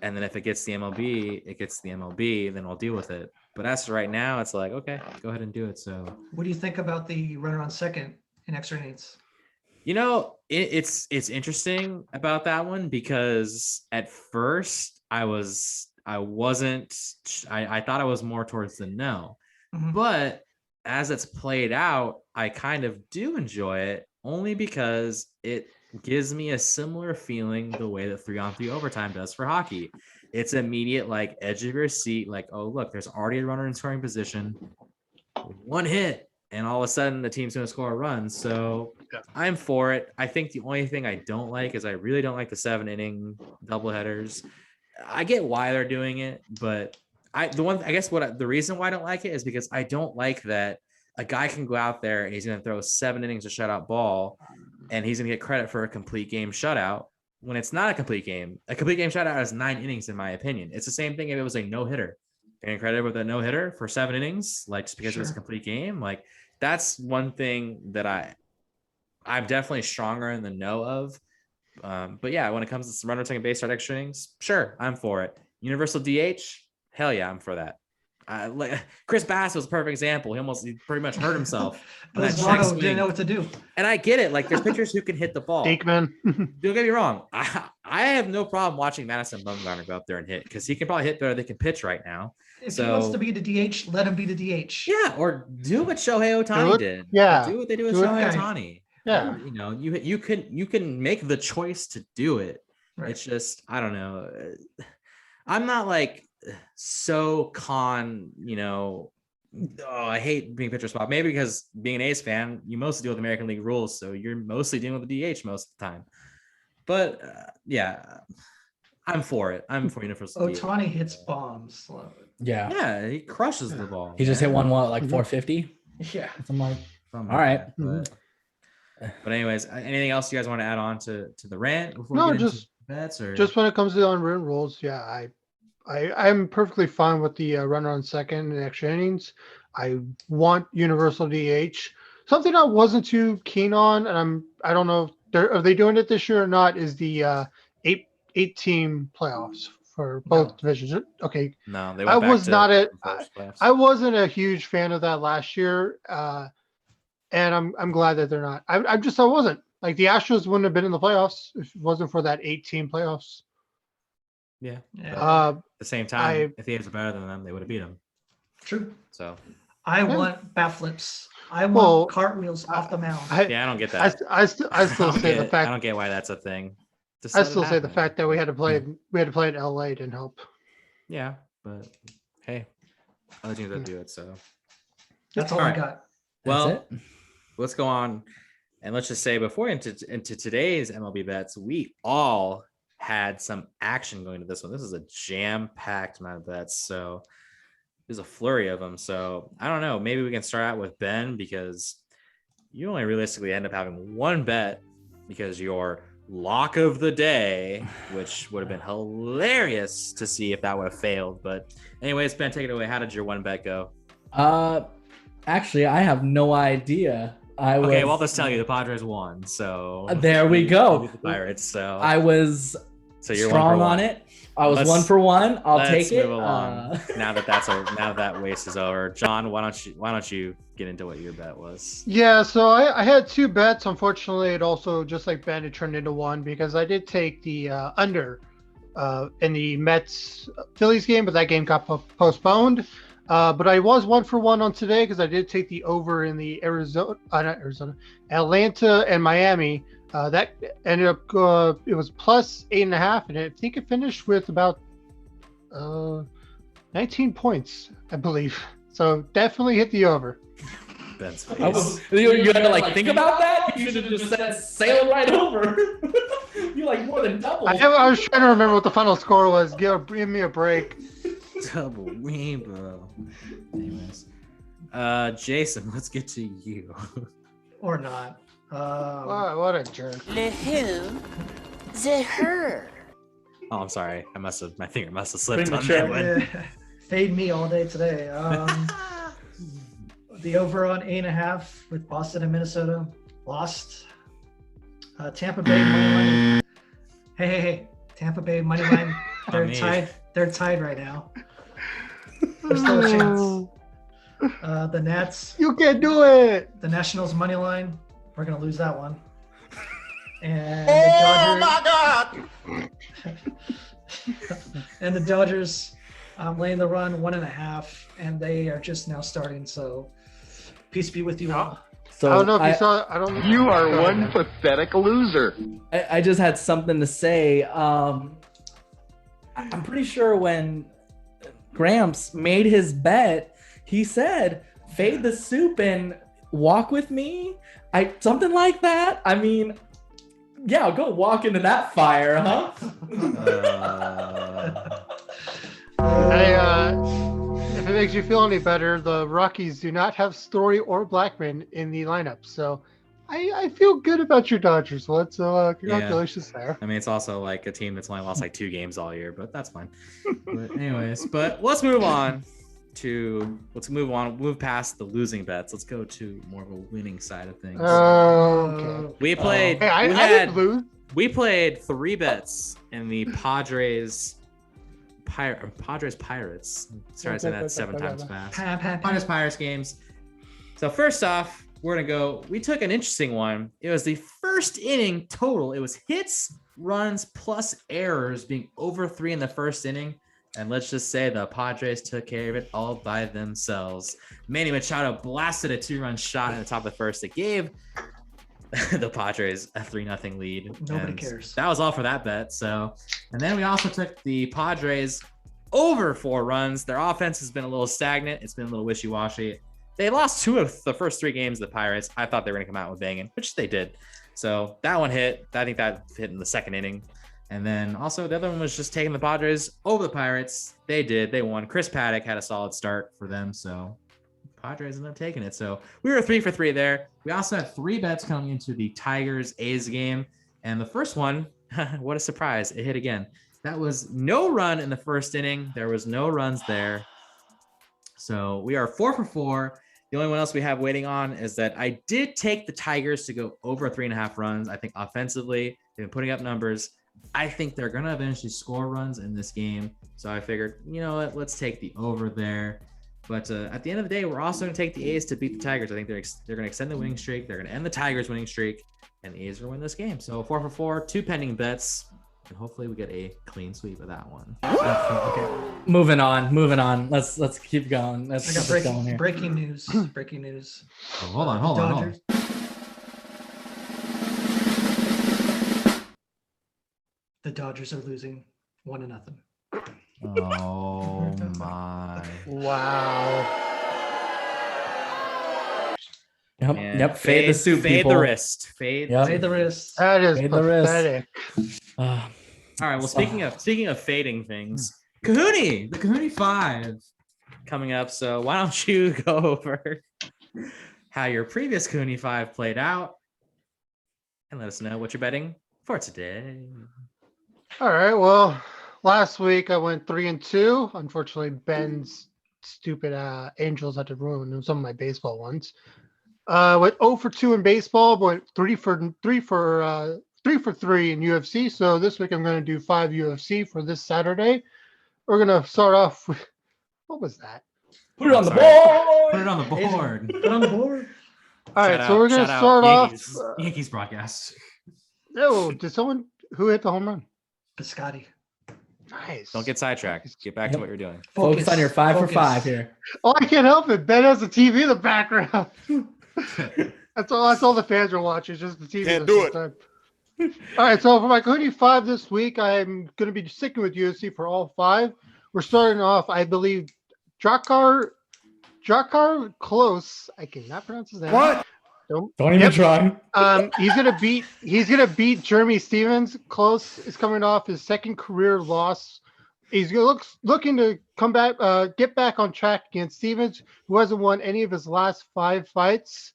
then if it gets the MLB, it gets the MLB, then I'll deal with it. But as for right now, it's like, okay, go ahead and do it. So, What do you think about the runner on second in extra innings? it's interesting about that one, because at first I thought I was more towards the no, Mhm. but as it's played out, I kind of do enjoy it, only because it gives me a similar feeling the way that 3-on-3 overtime does for hockey. It's immediate, like, edge of your seat, like, oh, look, there's already a runner in scoring position, one hit, and all of a sudden the team's going to score a run. So Yeah. I'm for it. I think the only thing I don't like is I really don't like the 7-inning doubleheaders. I get why they're doing it, but the reason why I don't like it is because I don't like that a guy can go out there and he's going to throw 7 innings of shutout ball, and he's going to get credit for a complete game shutout when it's not a complete game. A complete game shutout has 9 innings, in my opinion. It's the same thing if it was a no-hitter. Getting credit with a no-hitter for 7 innings, like, just because it was a Sure. complete game. Like, that's one thing that I'm definitely stronger in the know of. But yeah, when it comes to some runner taking base start extra innings, sure, I'm for it. Universal DH, hell yeah, I'm for that. Chris Bass was a perfect example. He pretty much hurt himself. on that check Lozano swing. didn't know what to do. And I get it. Like, there's pitchers who can hit the ball. Diekman. Don't get me wrong. I have no problem watching Madison Bumgarner go up there and hit, because he can probably hit better than he can pitch right now. If he wants So- to be the DH, let him be the DH. Yeah, or do what Shohei Ohtani did. Yeah. Do what they do with Do it. Shohei Okay. Ohtani. Yeah. You know, you can make the choice to do it. Right. It's just, I don't know. I'm not like so oh, I hate being pitcher spot. Maybe because being an A's fan, you mostly deal with American League rules, so you're mostly dealing with the DH most of the time. But yeah, I'm for it. I'm for universal DH. Ohtani hits bombs. Yeah. Yeah, he crushes the ball. He just hit one, like Mhm. 450? Yeah. I'm like, Something All like right. that, but anyways, anything else you guys want to add on to the rant before No, we get into just- bets? Or Just when it comes to the unwritten rules, yeah, I'm perfectly fine with the runner on second and extra innings. I want universal DH. Something I wasn't too keen on, and I don't know if are they doing it this year or not, is the eight team playoffs for both divisions. Okay, no, they I went back was to not the first playoffs. I wasn't a huge fan of that last year, and I'm glad that they're not. I wasn't. Like, the Astros wouldn't have been in the playoffs if it wasn't for that 8-team playoffs. Yeah. Yeah. At the same time, if the A's were better than them, they would have beat them. True. So I Yeah. want bat flips. I want Well, cartwheels off the mound. yeah, I don't get that. I still I say don't the get- I fact don't get why that's a thing. Just I let it still say the happen. fact that we had to play in LA didn't help. Yeah, but hey, other teams that do it. So That's all All I right. got. well, it. let's go on. And let's just say before into today's MLB bets, we all had some action going to this one. This is a jam-packed amount of bets. So there's a flurry of them. So I don't know. Maybe we can start out with Ben because you only realistically end up having one bet because your lock of the day, which would have been hilarious to see if that would have failed. But anyways, Ben, take it away. How did your one bet go? Actually, I have no idea. Okay, well, I'll just tell you the Padres won. So There we go. beat the Pirates. So I was so you're strong one for on one. it. I was Let's- 1 for 1. I'll Let's take it. move along. Now that waste is over. John, why don't you get into what your bet was? Yeah, so I had two bets. Unfortunately, it also, just like Ben, it turned into one because I did take the under in the Mets Phillies game, but that game got postponed. But I was 1 for 1 on today because I did take the over in the Atlanta and Miami. That ended up it was plus 8.5, and I think it finished with about 19 points, I believe. So definitely hit the over. Ben's I face. was, you had to like think about that. You should have just said sail right over. You like more than double. I was trying to remember what the final score was. Give me a break. Double rainbow. Anyways, Jason, let's get to you. Or not. Wow, what a jerk. The who? The her. Oh, I'm sorry. My finger must have slipped on Premature. that one. Fade me all day today. The over on 8.5 with Boston and Minnesota lost. Tampa Bay money line. Hey! Tampa Bay money line. They're me. tied. They're tied right now. There's still a chance. The Nats. You can do it. The Nationals money line. We're gonna lose that one. And Oh the my Dodgers. And the Dodgers laying the run 1.5, and they are just now starting. So peace be with you all. So I don't know if you saw. I don't. You are Go one ahead. pathetic loser. I just had something to say. I'm pretty sure when Gramps made his bet, he said, "Fade the soup and walk with me." Something like that. I mean, yeah, go walk into that fire, huh? If it makes you feel any better, the Rockies do not have Story or Blackman in the lineup, so I feel good about your Dodgers. Let's congratulations there. I mean, it's also like a team that's only lost like 2 games all year, but that's fine. But anyways, let's move on. Move past the losing bets. Let's go to more of a winning side of things. Okay. We played. Hey, I didn't lose. We played 3 bets in the Padres Pirates. Sorry, I said that 7 times fast. Padres Pirates games. So first off, we're gonna go. We took an interesting one. It was the first inning total. It was hits, runs plus errors being over 3 in the first inning. And let's just say the Padres took care of it all by themselves. Manny Machado blasted a 2-run shot in the top of the first that gave the Padres a 3-0 lead. Nobody And cares. That was all for that bet. So, and then we also took the Padres over 4 runs. Their offense has been a little stagnant. It's been a little wishy-washy. They lost 2 of the first 3 games of the Pirates. I thought they were going to come out with banging, which they did. So that one hit. I think that hit in the second inning. And then also the other one was just taking the Padres over the Pirates. They did. They won. Chris Paddock had a solid start for them. So Padres ended up taking it. So we were 3 for 3 there. We also had 3 bets coming into the Tigers-A's game. And the first one, what a surprise. It hit again. That was no run in the first inning. There was no runs there. So we are 4 for 4. The only one else we have waiting on is that I did take the Tigers to go over 3.5 runs. I think offensively, they've been putting up numbers. I think they're going to eventually score runs in this game. So I figured, you know what, let's take the over there. But at the end of the day, we're also going to take the A's to beat the Tigers. I think they're going to extend the winning streak. They're going to end the Tigers winning streak, and the A's are going to win this game. So 4 for 4, 2 pending bets, and hopefully we get a clean sweep of that one. Okay. Moving on. Let's keep going. Let's I got keep this going here. breaking news. Breaking news. Oh, hold on. Dodgers. The Dodgers are losing 1-0. Oh my. Wow. Yep. And Yep. Fade the suit. Fade people. the wrist. Fade. Yep. Fade the wrist. That is Fade the wrist. pathetic. Uh, All right. Well, speaking of fading things, Cohooney, the Cohooney 5 coming up. So why don't you go over how your previous Cohooney 5 played out and let us know what you're betting for today. All right. Well, last week I went 3-2. Unfortunately, Ben's stupid Angels had to ruin some of my baseball ones. Went 0 for 2 in baseball, but went 3 for 3 in UFC. So this week I'm going to do 5 UFC for this Saturday. We're going to start off with what was that? put it on the Sorry. board. Put it on the board. Put on the board. All right, so we're going to start Yankees, off. Yankees broadcast. Oh, did someone who hit the home run? Biscotti. Nice. Don't get sidetracked. Get back to what you're doing. Focus on your 5 for 5 here. Oh, I can't help it. Ben has the TV in the background. That's all the fans are watching. Just the TV. Can't do it. Time. All right, so for my Cohooney 5 this week, I'm going to be sticking with UFC for all 5. We're starting off, I believe, Drakkar Close. I cannot pronounce his name. What? Don't even try. He's gonna beat Jeremy Stevens. Close is coming off his second career loss. He's looking to come back, get back on track against Stevens, who hasn't won any of his last 5 fights.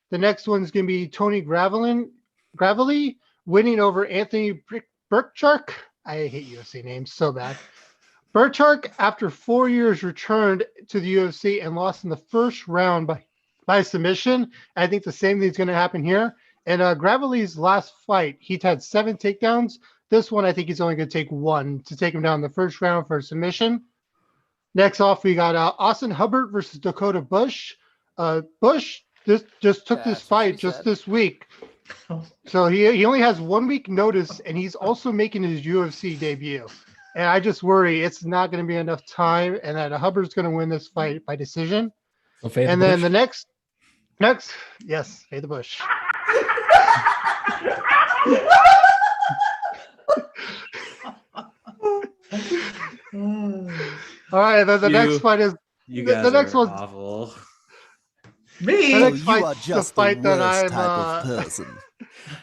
The next one's gonna be Tony Gravely winning over Anthony Burchak. I hate UFC names so bad. Burchak, after 4 years, returned to the UFC and lost in the first round by submission. I think the same thing's going to happen here. And Gravely's last fight, he had 7 takedowns. This one, I think he's only going to take 1 to take him down in the first round for a submission. Next off, we got Austin Hubbard versus Dakota Bush. Bush just took this fight just this week. So he only has 1 week notice, and he's also making his UFC debut. And I just worry it's not going to be enough time, and that Hubbard's going to win this fight by decision. So fade And the then bush. the next, yes, fade the bush. All right, then the next fight is You guys the next are one's awful. Me. the next you fight, are just the fight the that worst type of person.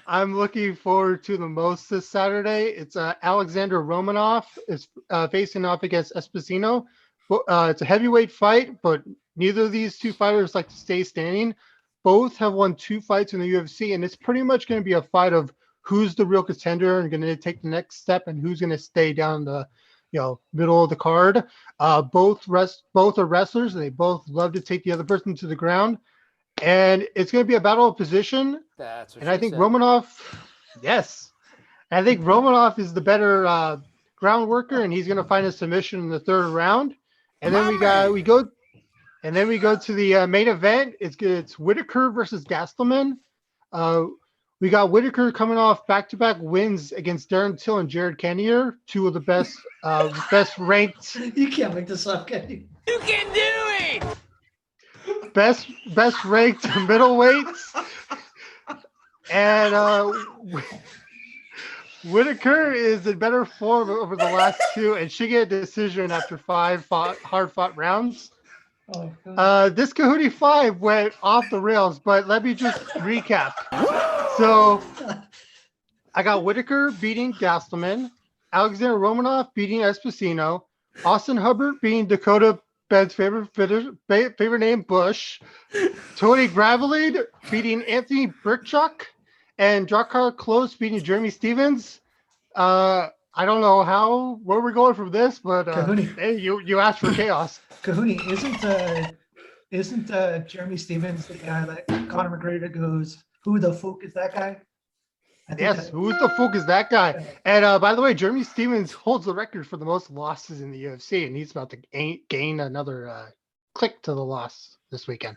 I'm looking forward to the most this Saturday. It's Alexander Romanov is facing off against Espesino. It's a heavyweight fight, but neither of these two fighters like to stay standing. Both have won 2 fights in the UFC, and it's pretty much going to be a fight of who's the real contender and going to take the next step, and who's going to stay down the middle of the card. Both are wrestlers, and they both love to take the other person to the ground. And it's going to be a battle of position. That's what and I think Romanov, yes, I think Romanov is the better ground worker, and he's going to find a submission in the 3rd round. And then we go to the main event. It's Whitaker versus Gastelman. We got Whitaker coming off back-to-back wins against Darren Till and Jared Cannonier, 2 of the best ranked. You can't make this up, can you? You can do it! Best ranked middleweights. And Whitaker is in better form over the last 2, and she get a decision after 5 hard-fought rounds. Oh, This Cohooney 5 went off the rails, but let me just recap. So I got Whitaker beating Gastelman, Alexander Romanov beating Espesino, Austin Hubbard beating Dakota Ben's favorite name Bush, Tony Gravely beating Anthony Burchak, and Drakkar Close beating Jeremy Stevens. I don't know where we're going from this, but hey, you asked for chaos. Cohooney, isn't Jeremy Stevens the guy that Conor McGregor goes, who the fuck is that guy? Yes, who the fuck is that guy? And by the way, Jeremy Stevens holds the record for the most losses in the UFC, and he's about to gain another click to the loss this weekend.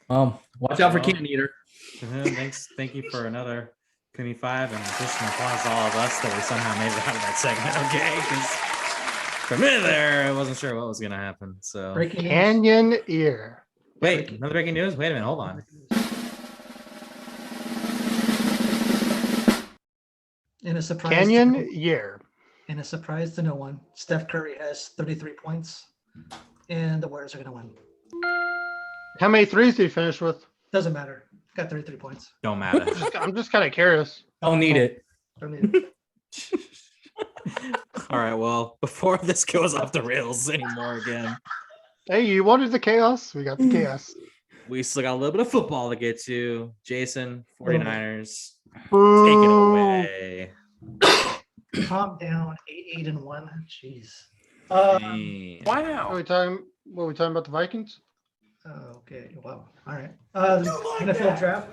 Wow. Watch out for King Eater. Thank you for another Cooney 5, and just an applause to all of us that we somehow made it out of that segment. Okay, because for a minute there, I wasn't sure what was going to happen. So Canyon Ear. Wait, another breaking news. Wait a minute, hold on. In a surprise Canyon Year. and a surprise to no one, Steph Curry has 33 points, and the Warriors are going to win. How many threes did he finish with? Doesn't matter. Got 33 points. Don't matter. I'm just kind of curious. Don't need it. Don't need it. All right. Well, before this goes off the rails anymore again, Hey, you wanted the chaos? We got the chaos. we still got a little bit of football to get to. Jason, 49ers, take it Boo. away. Calm down. 8-1. Jeez. Dang. What are we talking about the Vikings? Okay. Wow. All right. NFL draft.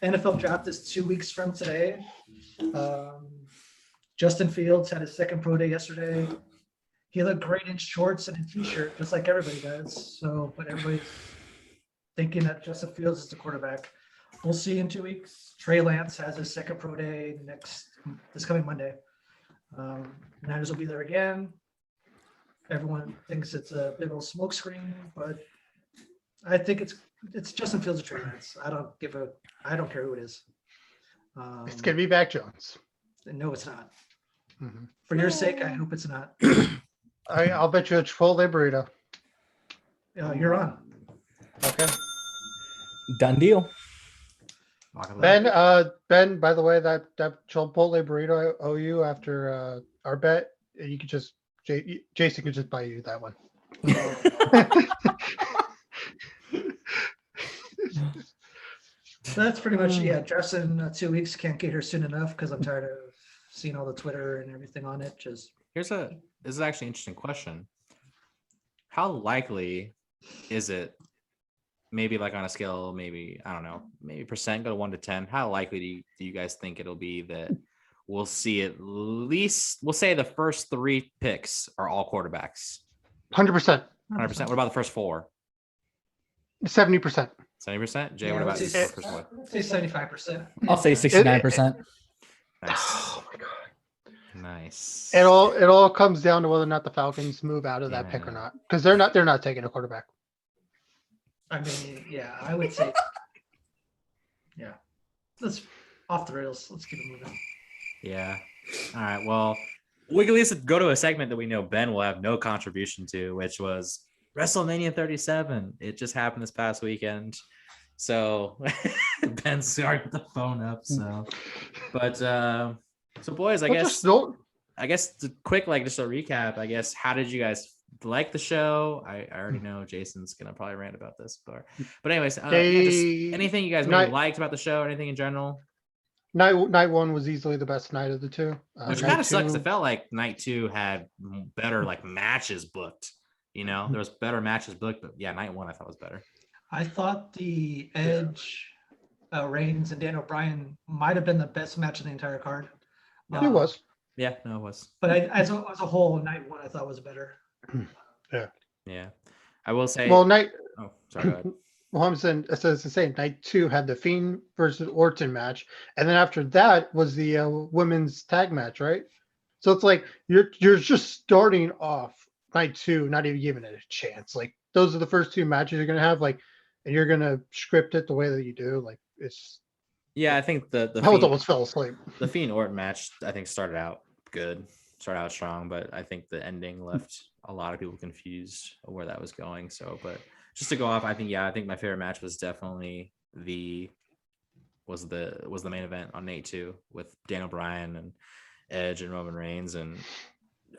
NFL draft is 2 weeks from today. Justin Fields had his second pro day yesterday. He looked great in shorts and a t-shirt, just like everybody does. So, but everybody's thinking that Justin Fields is the quarterback. We'll see in 2 weeks. Trey Lance has his second pro day this coming Monday. Niners will be there again. Everyone thinks it's a big old smoke screen, but I think it's Justin Fields or Trey Lance. I don't care who it is. It's gonna be Mac Jones. No, it's not. Mhm. For your sake, I hope it's not. I'll bet you a Chipotle burrito. You're on. Okay. Done deal. Ben, by the way, that Chipotle burrito I owe you after our bet. You could just Jason could just buy you that one. So that's pretty much dress in 2 weeks. Can't get here soon enough because I'm tired of seeing all the Twitter and everything on it. Just This is actually an interesting question. How likely is it, maybe like on a scale, maybe, I don't know, maybe percent, go to 1 to 10, how likely do you guys think it'll be that we'll see at least, we'll say the first 3 picks are all quarterbacks? 100%. 100%. What about the first 4? 70%. 70%? Jay, Yeah, what about I'd you? say- First one? say 75%. I'll say 69%. Nice. Oh my god. Nice. It all comes down to whether or not the Falcons move out of that pick or Yeah. not, because they're not taking a quarterback. I mean, I would say, let's off the rails. Let's keep it moving. Yeah. All right. Well, we can at least go to a segment that we know Ben will have no contribution to, which was Wrestlemania 37. It just happened this past weekend. So Ben's starting the phone up. So, but so boys, I guess the quick, like just a recap, I guess, how did you guys like the show? I already know Jason's going to probably rant about this, but anyways, just anything you guys really liked about the show, anything in general? Night 1 was easily the best night of the two. Which kind of sucks. It felt like night 2 had better like matches booked. You know, there was better matches booked, but yeah, night 1 I thought was better. I thought the Edge, Reigns, and Daniel Bryan might have been the best match of the entire card. It was. Yeah, no, it was. But as a whole, night 1 I thought was better. Yeah, I will say. Well, Oh, sorry. Go ahead. Well, I'm saying it's the same. Night 2 had the Fiend versus Orton match, and then after that was the women's tag match, right? So it's like you're just starting off night 2, not even giving it a chance. Like those are the first 2 matches you're gonna have, like, and you're gonna script it the way that you do. Like it's. Yeah, I think the I almost fell asleep. The Fiend Orton match, I think, started out good, started out strong, but I think the ending left a lot of people confused where that was going. So, but just to go off, I think my favorite match was definitely the main event on night 2 with Daniel Bryan and Edge and Roman Reigns, and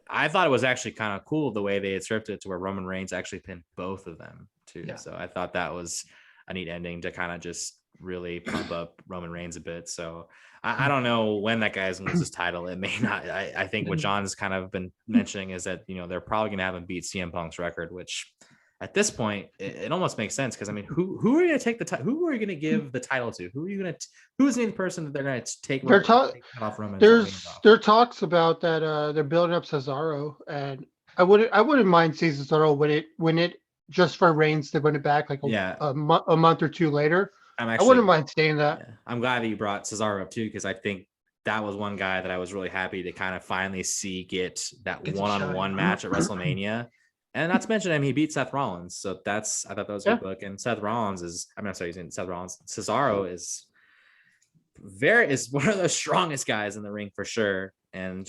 I thought it was actually kind of cool the way they had scripted it to where Roman Reigns actually pinned both of them too. Yeah. So I thought that was a neat ending to kind of just really pump up Roman Reigns a bit. So I don't know when that guy's gonna lose his title. It may not. I think what John's kind of been mentioning is that, they're probably gonna have him beat CM Punk's record, which at this point it almost makes sense, because I mean, who are you gonna take the title? Who are you gonna give the title to? Who's the person that they're gonna take? Off Roman? There talks about that they're building up Cesaro, and I wouldn't mind seeing Cesaro win it just for Reigns to win it back like a month or 2 later. I wouldn't mind saying that. Yeah, I'm glad that you brought Cesaro up too, because I think that was one guy that I was really happy to kind of finally see get that one-on-one match at WrestleMania. And not to mention, he beat Seth Rollins. So I thought that was a good book. And Seth Rollins Cesaro is one of the strongest guys in the ring for sure. And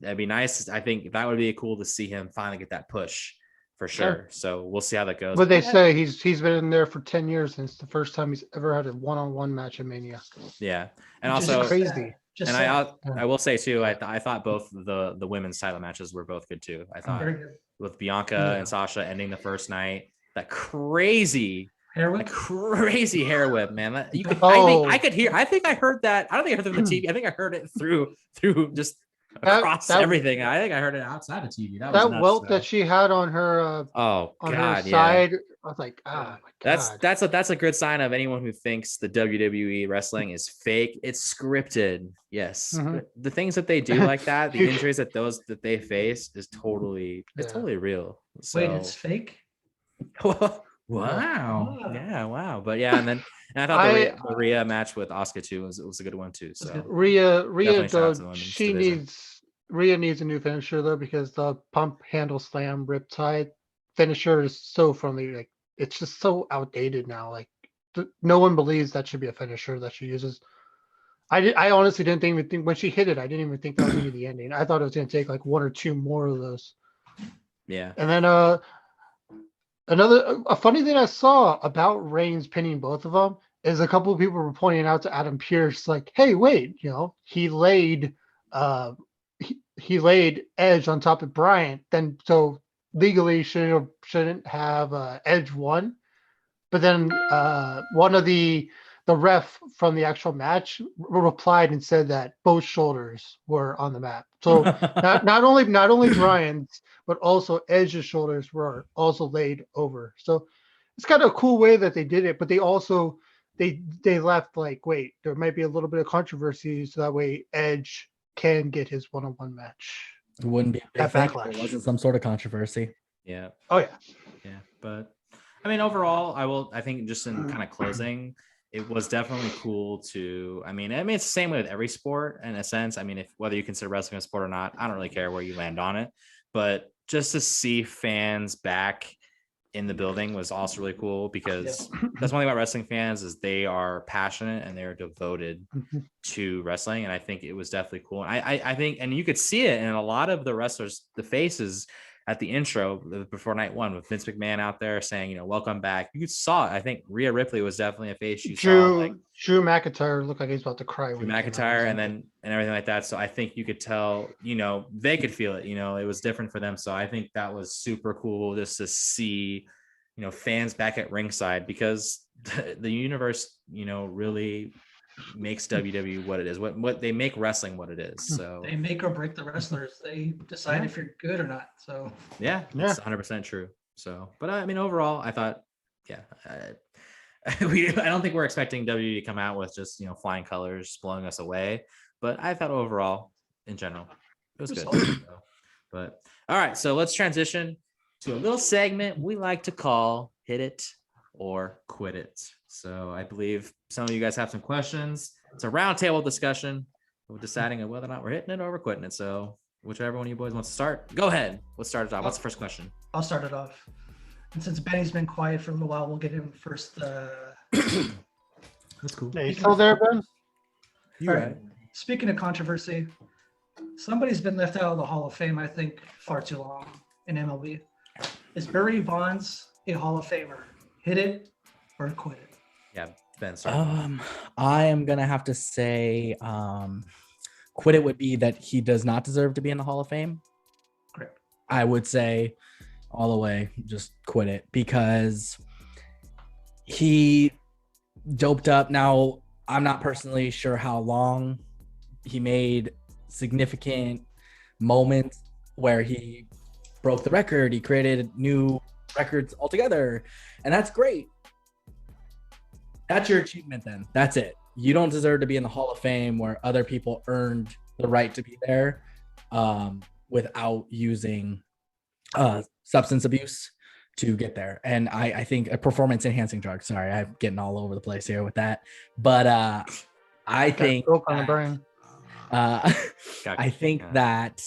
that'd be nice. I think that would be cool to see him finally get that push for sure. So we'll see how that goes. But they say he's been in there for 10 years since the first time he's ever had a one-on-one match at Mania. Yeah. And Which is also crazy. Just I will say too, I thought both the women's title matches were both good too. I thought very good. with Bianca and Sasha ending the first night, that crazy hair whip, man. I could hear. I think I heard that. I don't think I heard it on the TV. I think I heard it through just across everything. I think I heard it outside of TV. That was nuts, welt that she had on her her side. I was like, oh my god. That's a good sign of anyone who thinks the WWE wrestling is fake. It's scripted. Yes. The things that they do like that, the injuries that they face is totally real. So, wait, it's fake? Wow. Yeah, wow. But yeah, and I thought the Rhea match with Asuka too was a good one too. So Rhea needs a new finisher though, because the pump handle slam riptide finisher is so friendly. Like, it's just so outdated now. Like, no one believes that should be a finisher that she uses. I honestly didn't even think when she hit it, I didn't even think that was gonna be the ending. I thought it was gonna take like one or two more of those. Yeah. And then a funny thing I saw about Reigns pinning both of them is a couple of people were pointing out to Adam Pearce, like, hey, wait, he laid he laid Edge on top of Bryant, then so legally shouldn't have Edge won. But then one of the ref from the actual match replied and said that both shoulders were on the map. So not only Bryan's, but also Edge's shoulders were also laid over. So it's kind of a cool way that they did it, but they also they left like, wait, there might be a little bit of controversy, so that way Edge can get his one-on-one match. It wouldn't be a backlash. There wasn't some sort of controversy. Yeah. Oh yeah. Yeah. But I mean, overall, I think just in kind of closing, it was definitely cool to, I mean, it's the same way with every sport in a sense. I mean, whether you consider wrestling a sport or not, I don't really care where you land on it, but just to see fans back in the building was also really cool, because that's one thing about wrestling fans is they are passionate and they're devoted to wrestling. And I think it was definitely cool. I think, and you could see it in a lot of the wrestlers, the faces at the intro before night one, with Vince McMahon out there saying, welcome back. You saw it. I think Rhea Ripley was definitely a face you saw. Like, Drew McIntyre looked like he's about to cry. Drew McIntyre and everything like that. So I think you could tell, they could feel it. It was different for them. So I think that was super cool just to see, fans back at ringside, because the universe, really makes WWE what it is, what they make wrestling what it is. So they make or break the wrestlers. They decide if you're good or not. So yeah, it's 100% true. So, but I mean, overall, I thought, I don't think we're expecting WWE to come out with just flying colors blowing us away, but I thought overall, in general, it was good. But all right, so let's transition to a little segment we like to call Hit It or Quit It. So I believe some of you guys have some questions. It's a roundtable discussion of deciding on whether or not we're hitting it or we're quitting it. So whichever one of you boys wants to start, go ahead. Let's start it off. What's the first question? I'll start it off. And since Benny's been quiet for a little while, we'll get him first. That's cool. Hey, you still there, Ben? All right. Speaking of controversy, somebody's been left out of the Hall of Fame, I think, far too long in MLB. Is Barry Bonds a Hall of Famer? Hit it or quit it? Yeah, Ben. Sorry. I am gonna have to say, quit it would be that he does not deserve to be in the Hall of Fame. Correct. I would say all the way, just quit it, because he doped up. Now, I'm not personally sure how long he made significant moments where he broke the record. He created new records altogether, and that's great. That's your achievement then. That's it. You don't deserve to be in the Hall of Fame where other people earned the right to be there without using substance abuse to get there. And I think a performance enhancing drug. Sorry, I'm getting all over the place here with that. But I think I think that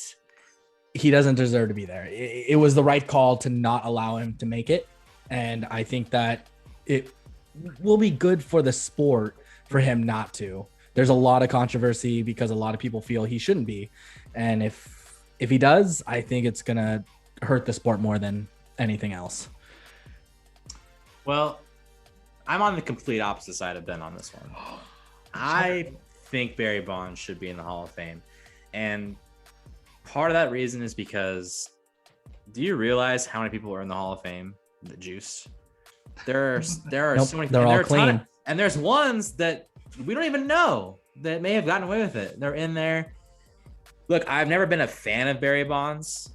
he doesn't deserve to be there. It was the right call to not allow him to make it. And I think that it will be good for the sport for him not to, there's a lot of controversy because a lot of people feel he shouldn't be. And if he does, I think it's going to hurt the sport more than anything else. Well, I'm on the complete opposite side of Ben on this one. I think Barry Bonds should be in the Hall of Fame. And part of that reason is because, do you realize how many people are in the Hall of Fame that juiced? There are Nope, so many. they're all clean. And there's ones that we don't even know that may have gotten away with it. They're in there. Look, I've never been a fan of Barry Bonds.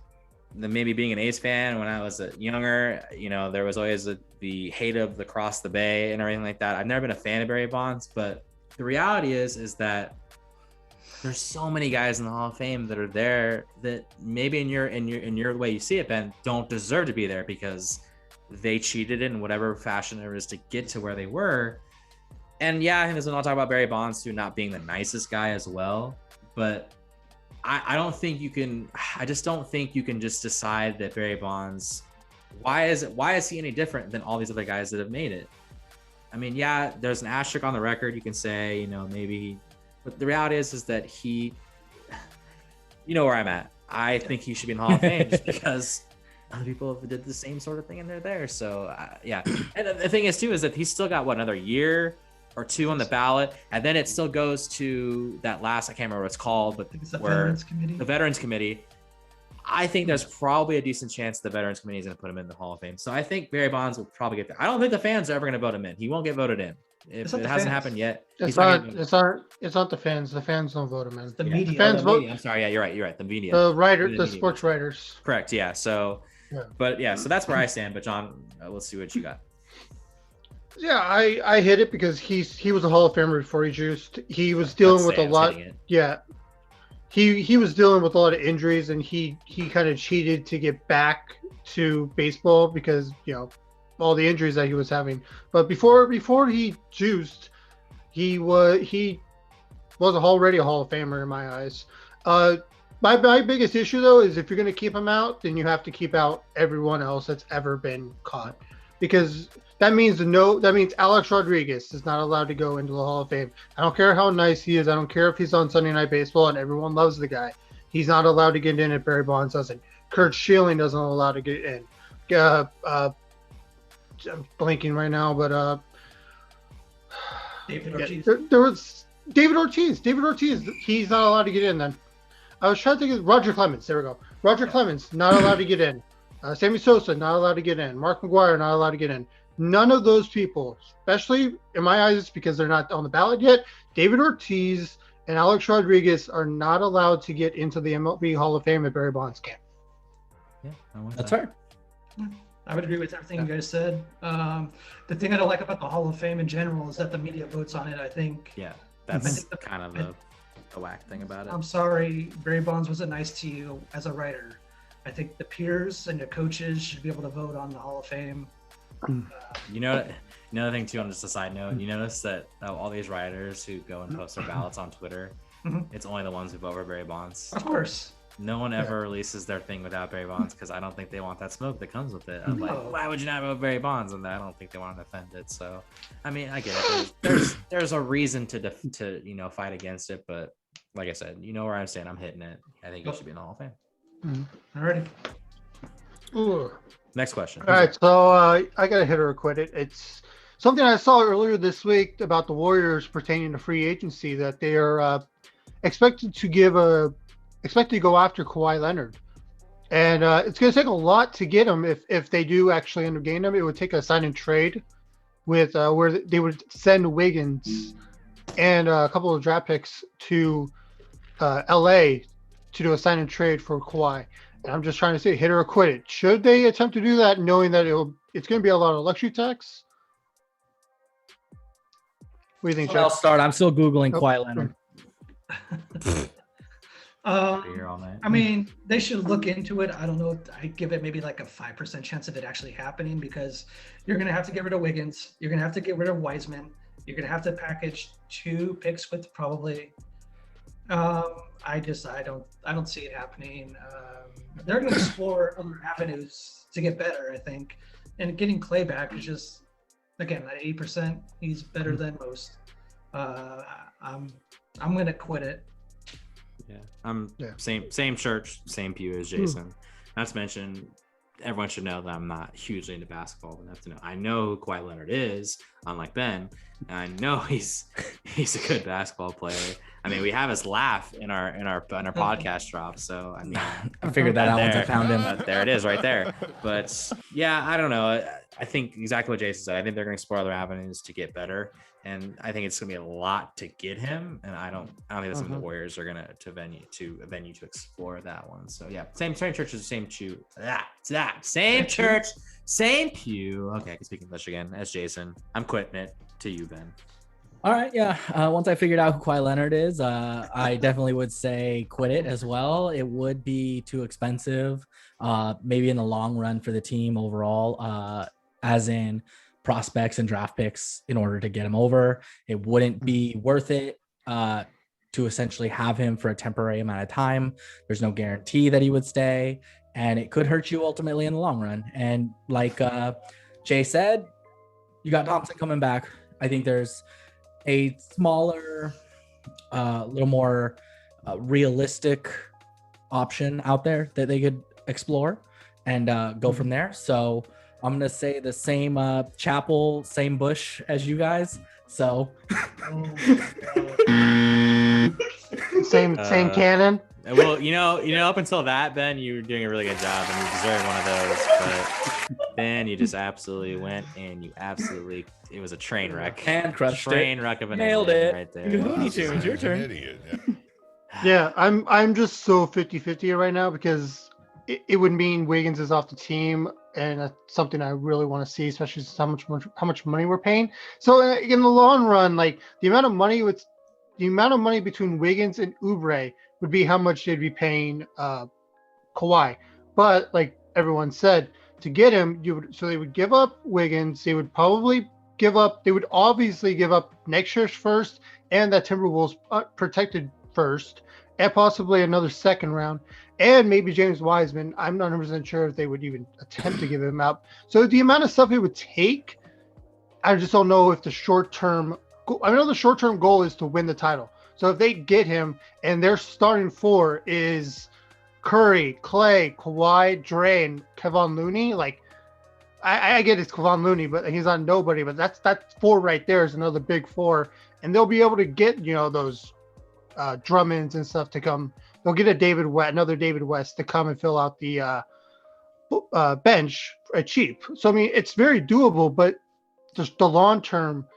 Maybe being an A's fan when I was younger, there was always the hate of the cross the bay and everything like that. I've never been a fan of Barry Bonds, but the reality is that there's so many guys in the Hall of Fame that are there that maybe in your way you see it, Ben, don't deserve to be there because they cheated in whatever fashion there is to get to where they were. And yeah, I think there's a lot to talk about Barry Bonds too, not being the nicest guy as well. But I don't think you can. I just don't think you can just decide that Barry Bonds. Why is he any different than all these other guys that have made it? I mean, yeah, there's an asterisk on the record. You can say, maybe, but the reality is that he. You know where I'm at. I think he should be in the Hall of Fame just because other people did the same sort of thing and they're there. So yeah, and the thing is too is that he's still got another year or two on the ballot, and then it still goes to that last, I can't remember what it's called, but It's the Veterans Committee. The Veterans Committee. I think there's probably a decent chance the Veterans Committee is going to put him in the Hall of Fame. So I think Barry Bonds will probably get there. I don't think the fans are ever going to vote him in. He won't get voted in. If it hasn't happened yet. It's not the fans. The fans don't vote him in. The media. The fans vote. I'm sorry. Yeah, you're right. The media. The sports writers. Correct. Yeah. So, Yeah. But yeah, so that's where I stand. But John, let's see what you got. Yeah, I hit it because he was a Hall of Famer before he juiced. He was dealing with a lot. Yeah, he was dealing with a lot of injuries, and he kind of cheated to get back to baseball because all the injuries that he was having. But before he juiced, he was already a Hall of Famer in my eyes. My biggest issue though is if you're going to keep him out, then you have to keep out everyone else that's ever been caught, because that means Alex Rodriguez is not allowed to go into the Hall of Fame. I don't care how nice he is. I don't care if he's on Sunday Night Baseball and everyone loves the guy. He's not allowed to get in if Barry Bonds doesn't. Curt Schilling doesn't allow to get in. I'm blanking right now, but David Ortiz. There was David Ortiz. He's not allowed to get in then. I was trying to think of Roger Clemens. There we go. Roger Clemens, not allowed to get in. Sammy Sosa, not allowed to get in. Mark McGwire, not allowed to get in. None of those people, especially in my eyes, because they're not on the ballot yet, David Ortiz and Alex Rodriguez are not allowed to get into the MLB Hall of Fame if Barry Bonds can. Yeah, That's fair. I would agree with everything you guys said. The thing I don't like about the Hall of Fame in general is that the media votes on it. I think. Yeah, that's kind of the whack thing about it. I'm sorry, Barry Bonds wasn't nice to you as a writer. I think the peers and the coaches should be able to vote on the Hall of Fame. Another thing too, on just a side note, you notice that all these writers who go and post their ballots on Twitter, it's only the ones who vote for Barry Bonds. Of course. No one ever releases their thing without Barry Bonds because I don't think they want that smoke that comes with it. I'm like, why would you not vote Barry Bonds? And I don't think they want to defend it. So, I mean, I get it. There's a reason to fight against it, but like I said, where I'm saying I'm hitting it. I think it should be in the Hall of Fame. Alrighty. Ooh. Next question. All right, so I got to hit or quit it. It's something I saw earlier this week about the Warriors pertaining to free agency, that they are expected to go after Kawhi Leonard, and it's going to take a lot to get him. If they do actually end up getting him, it would take a sign and trade with where they would send Wiggins and a couple of draft picks to LA to do a sign and trade for Kawhi. And I'm just trying to say, hit or quit it. Should they attempt to do that, knowing that it's going to be a lot of luxury tax? What do you think, Jeff? I'll start. I'm still Googling Kawhi Leonard. Here all night. I mean, they should look into it. I don't know. I give it maybe like a 5% chance of it actually happening, because you're going to have to get rid of Wiggins. You're going to have to get rid of Wiseman. You're going to have to package 2 picks with probably. I don't see it happening. They're going to explore other avenues to get better, I think. And getting Clay back is just, again, at 80%, he's better than most. I'm gonna quit it. Yeah, I'm Yeah. same church, same pew as Jason. Not to mention, everyone should know that I'm not hugely into basketball enough to know. I know who Kawhi Leonard is, unlike Ben, and I know he's a good basketball player. I mean, we have his laugh in our podcast drop, so I mean, I figured that out once I found him. there it is, right there. But yeah, I don't know. I think exactly what Jason said. I think they're going to explore other avenues to get better, and I think it's going to be a lot to get him. And I don't think that's something the Warriors are going to venue to explore that one. So yeah, same church as the same pew. Same church, same pew. Okay, I can speak English again as Jason. I'm quitting it. To you, Ben. All right, yeah. Once I figured out who Kawhi Leonard is, I definitely would say quit it as well. It would be too expensive, maybe in the long run for the team overall, as in prospects and draft picks in order to get him over. It wouldn't be worth it to essentially have him for a temporary amount of time. There's no guarantee that he would stay, and it could hurt you ultimately in the long run. And like Jay said, you got Thompson coming back. I think there's a smaller, little more realistic option out there that they could explore and go from there. So I'm going to say the same chapel, same bush as you guys. So same cannon. Well, you know, up until that, Ben, you were doing a really good job and you deserve one of those. But then you just absolutely went and it was a train wreck. And crushed train it. wreck of an Nailed ending it. right there. Cohooney too. It's your He's an turn. idiot. Yeah, I'm just so 50-50 right now because it would mean Wiggins is off the team, and that's something I really want to see, especially since how much money we're paying. So in the long run, like the amount of money between Wiggins and Oubre would be how much they'd be paying Kawhi. But like everyone said, to get him, they would give up Wiggins. They would obviously give up next year's first and that Timberwolves protected first, and possibly another second round, and maybe James Wiseman. I'm not 100% sure if they would even attempt to give him up. So the amount of stuff it would take, I just don't know if the short-term – I know the short-term goal is to win the title. So if they get him and their starting four is Curry, Clay, Kawhi, Dre, and Kevon Looney, like I get it's Kevon Looney, but he's on nobody. But that's four right there is another big four, and they'll be able to get those Drummonds and stuff to come. They'll get another David West to come and fill out the bench at cheap. So I mean, it's very doable, but just the long term,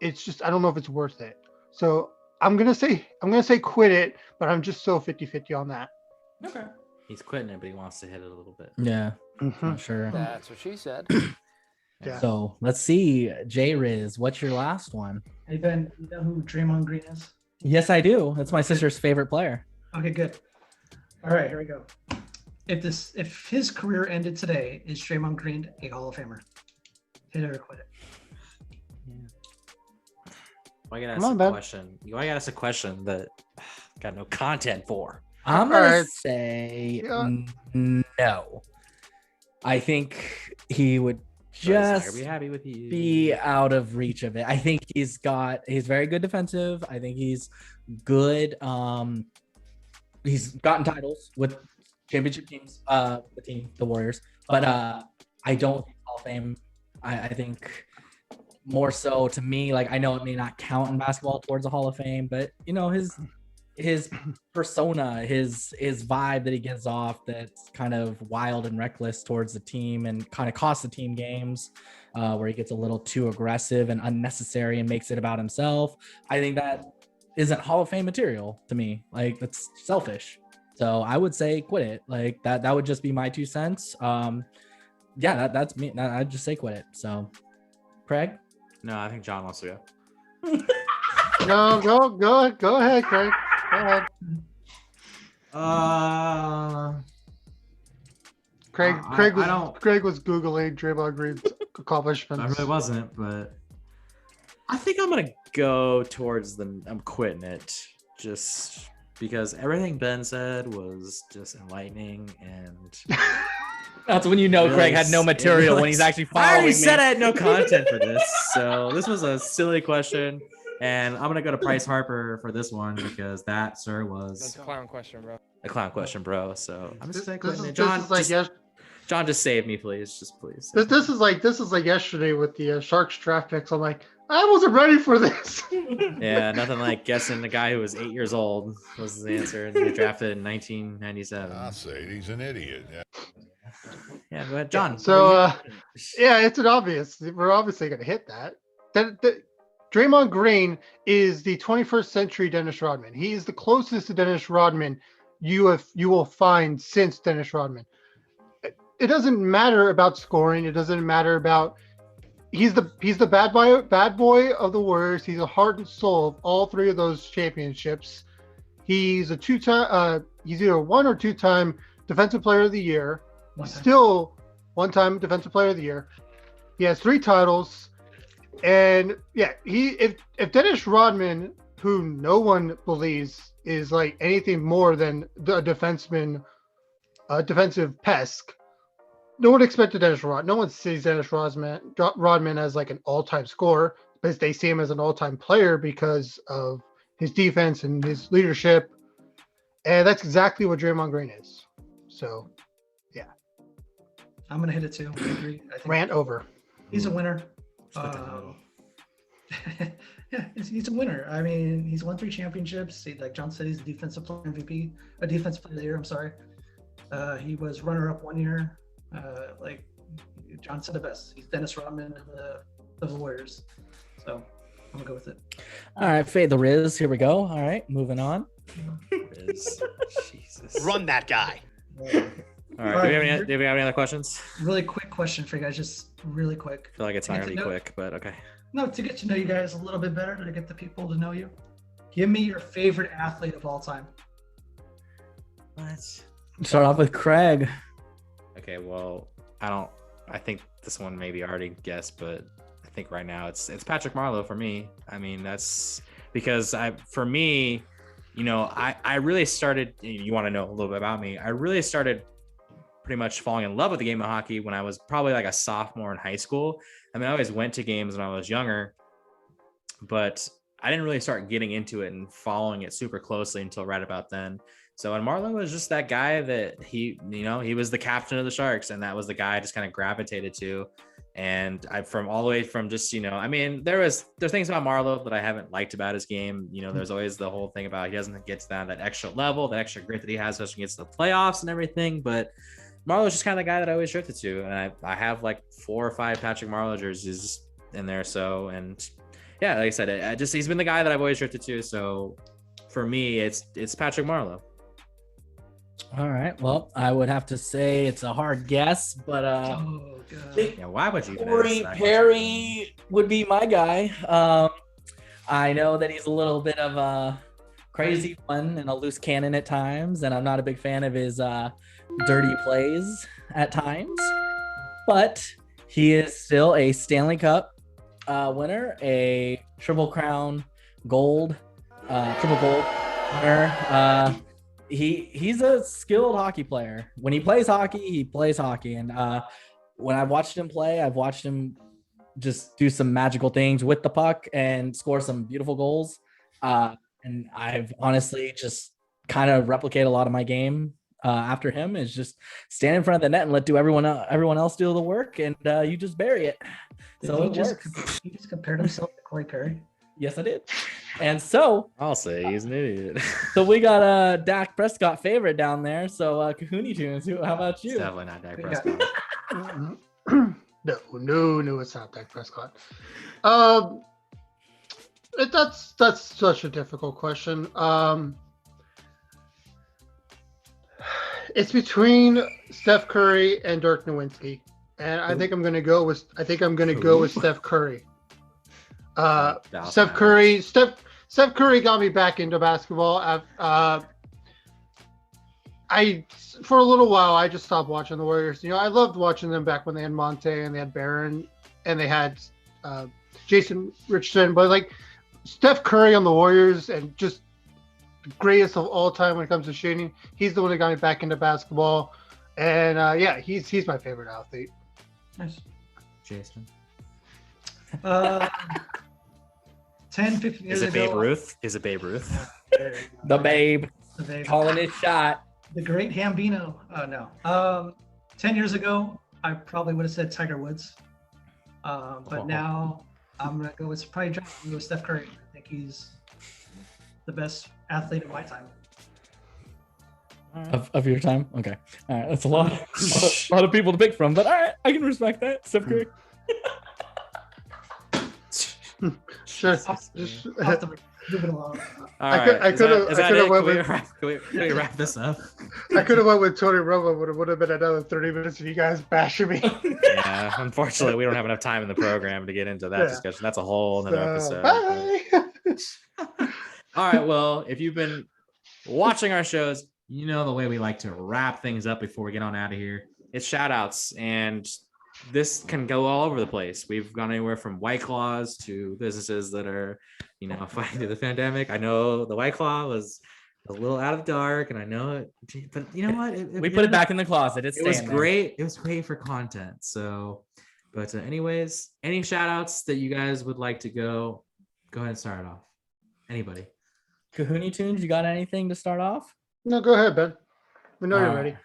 it's just I don't know if it's worth it. So I'm gonna say quit it, but I'm just so 50-50 on that. Okay. He's quitting it, but he wants to hit it a little bit. Yeah, Mm-hmm. I'm sure. That's what she said. Yeah. So let's see, J Riz, what's your last one? Hey Ben, you know who Draymond Green is? Yes, I do. That's my sister's favorite player. Okay, good. All right, here we go. If his career ended today, is Draymond Green a Hall of Famer? Hit it or quit it. Why gotta ask a question? Why gotta ask a question that got no content for? I'm gonna Alright. say Yeah. no. I think he would But he's not just gonna be happy with you. be out of reach of it. I think he's very good defensive. I think he's good. He's gotten titles with championship teams, the Warriors, but I don't think Hall of Fame. I think more so to me, like I know it may not count in basketball towards the Hall of Fame, but his persona, his vibe that he gives off, that's kind of wild and reckless towards the team and kind of costs the team games, where he gets a little too aggressive and unnecessary and makes it about himself. I think that isn't Hall of Fame material to me. Like that's selfish. So I would say quit it. Like that would just be my 2 cents. Yeah, that's me. I'd just say quit it. So Craig? No, I think John wants to go. No, go ahead, Craig. Go ahead. Craig was Googling Draymond Green's accomplishments. I really wasn't, but I think I'm gonna go towards I'm quitting it just because everything Ben said was just enlightening and That's when you know really Craig had no material when he's actually following I already me. said I had no content for this, so this was a silly question. And I'm gonna go to Bryce Harper for this one because that, sir, was That's a clown question, bro. a clown question, bro. So I'm just saying, This John, is like John, just save me, please. Just please. this is like yesterday with the Sharks draft picks. I'm like, I wasn't ready for this. Yeah, nothing like guessing the guy who was 8 years old was the answer. And he was drafted in 1997. I'll say he's an idiot. Yeah, go ahead, John. So yeah, it's an obvious. We're obviously gonna hit that. Draymond Green is the 21st century Dennis Rodman. He is the closest to Dennis Rodman you will find since Dennis Rodman. It doesn't matter about scoring. It doesn't matter about he's the bad boy of the Warriors. He's the heart and soul of all three of those championships. He's a two-time he's either one or two-time defensive player of the year. Still one-time defensive player of the year. He has 3 titles. And yeah, if Dennis Rodman, who no one believes is like anything more than a defensive pest, no one expected Dennis Rodman. No one sees Dennis Rodman as like an all-time scorer, but they see him as an all-time player because of his defense and his leadership. And that's exactly what Draymond Green is. So, yeah. I'm gonna hit it too. I agree. I think Rant over. He's a winner. Yeah, he's a winner. I mean, he's won 3 championships. Like John said, he's a defensive player MVP, a defensive player of the year. I'm sorry. He was runner-up 1 year. Like John said, the best. He's Dennis Rodman of the Warriors. So I'm gonna go with it. All right, fade the Riz. Here we go. All right, moving on. Riz. Jesus. Run that guy. All right. Do we have any other questions? Really quick question for you guys, just really quick. I feel like it's not gonna be quick, but okay. No, to get to know you guys a little bit better, to get the people to know you. Give me your favorite athlete of all time. What? Start off with Craig. Okay, well, I think this one maybe already guessed, but I think right now it's Patrick Marleau for me. I mean, that's because for me, I really started, you want to know a little bit about me. I really started pretty much falling in love with the game of hockey when I was probably like a sophomore in high school. I mean, I always went to games when I was younger, but I didn't really start getting into it and following it super closely until right about then. So, and Marleau was just that guy that he was the captain of the Sharks, and that was the guy I just kind of gravitated to. And from all the way from just, I mean, there's things about Marleau that I haven't liked about his game. There's always the whole thing about he doesn't get to that extra level, that extra grit that he has, especially against the playoffs and everything. But Marleau's just kind of the guy that I always drifted to. And I have like 4 or 5 Patrick Marleau jerseys in there. So, and yeah, like I said, he's been the guy that I've always drifted to. So for me, it's Patrick Marleau. All right. Well, I would have to say it's a hard guess, but yeah, why would you? Corey Perry would be my guy. I know that he's a little bit of a crazy one and a loose cannon at times, and I'm not a big fan of his dirty plays at times, but he is still a Stanley Cup winner, a Triple Crown gold, triple gold winner. He's a skilled hockey player. When he plays hockey, he plays hockey. And when I've watched him play, I've watched him just do some magical things with the puck and score some beautiful goals. And I've honestly just kind of replicate a lot of my game after him, is just stand in front of the net and let everyone else do the work, and you just bury it. So he just compared himself to Corey Perry. Yes, I did. And so I'll say he's an idiot. So we got a Dak Prescott favorite down there. So Cohooney tunes. How about you? It's definitely not Dak Prescott. No, it's not Dak Prescott. That's such a difficult question. It's between Steph Curry and Dirk Nowitzki, and I think I'm going to go with Steph Curry. Steph Curry got me back into basketball. For a little while I just stopped watching the Warriors. I loved watching them back when they had Monte and they had Barron and they had Jason Richardson, but like Steph Curry on the Warriors and just the greatest of all time when it comes to shooting. He's the one that got me back into basketball, and yeah, he's my favorite athlete. Nice. Jason. 10, 15 years Is it ago. Babe Ruth? Is it Babe Ruth? The Babe The Babe. calling his shot. The great Hambino. Oh no. 10 years ago, I probably would have said Tiger Woods. But now I'm gonna go with probably Steph Curry. I think he's the best athlete of my time. Of your time? Okay. All right. That's a lot of people to pick from, but all right, I can respect that. Steph Curry. Sure. Moving along. All I could- right. I Is that could've- is I that could've it? went Can we with- can we wrap this up? I could have went with Tony Romo, but it would have been another 30 minutes of you guys bashing me. Yeah, unfortunately, we don't have enough time in the program to get into that Yeah. discussion. That's a whole other So, episode. bye. All right. Well, if you've been watching our shows, you know the way we like to wrap things up before we get on out of here. It's shout outs, and this can go all over the place. We've gone anywhere from White Claws to businesses that are, fighting through the pandemic. I know the White Claw was a little out of the dark, and I know it, but you know what? We put it back in the closet. It's It was staying there. great. It was great for content. So, but anyways, any shout outs that you guys would like to go ahead and start it off. Anybody? Cohooney Tunes, you got anything to start off? No, go ahead, Ben. We know All you're right. ready.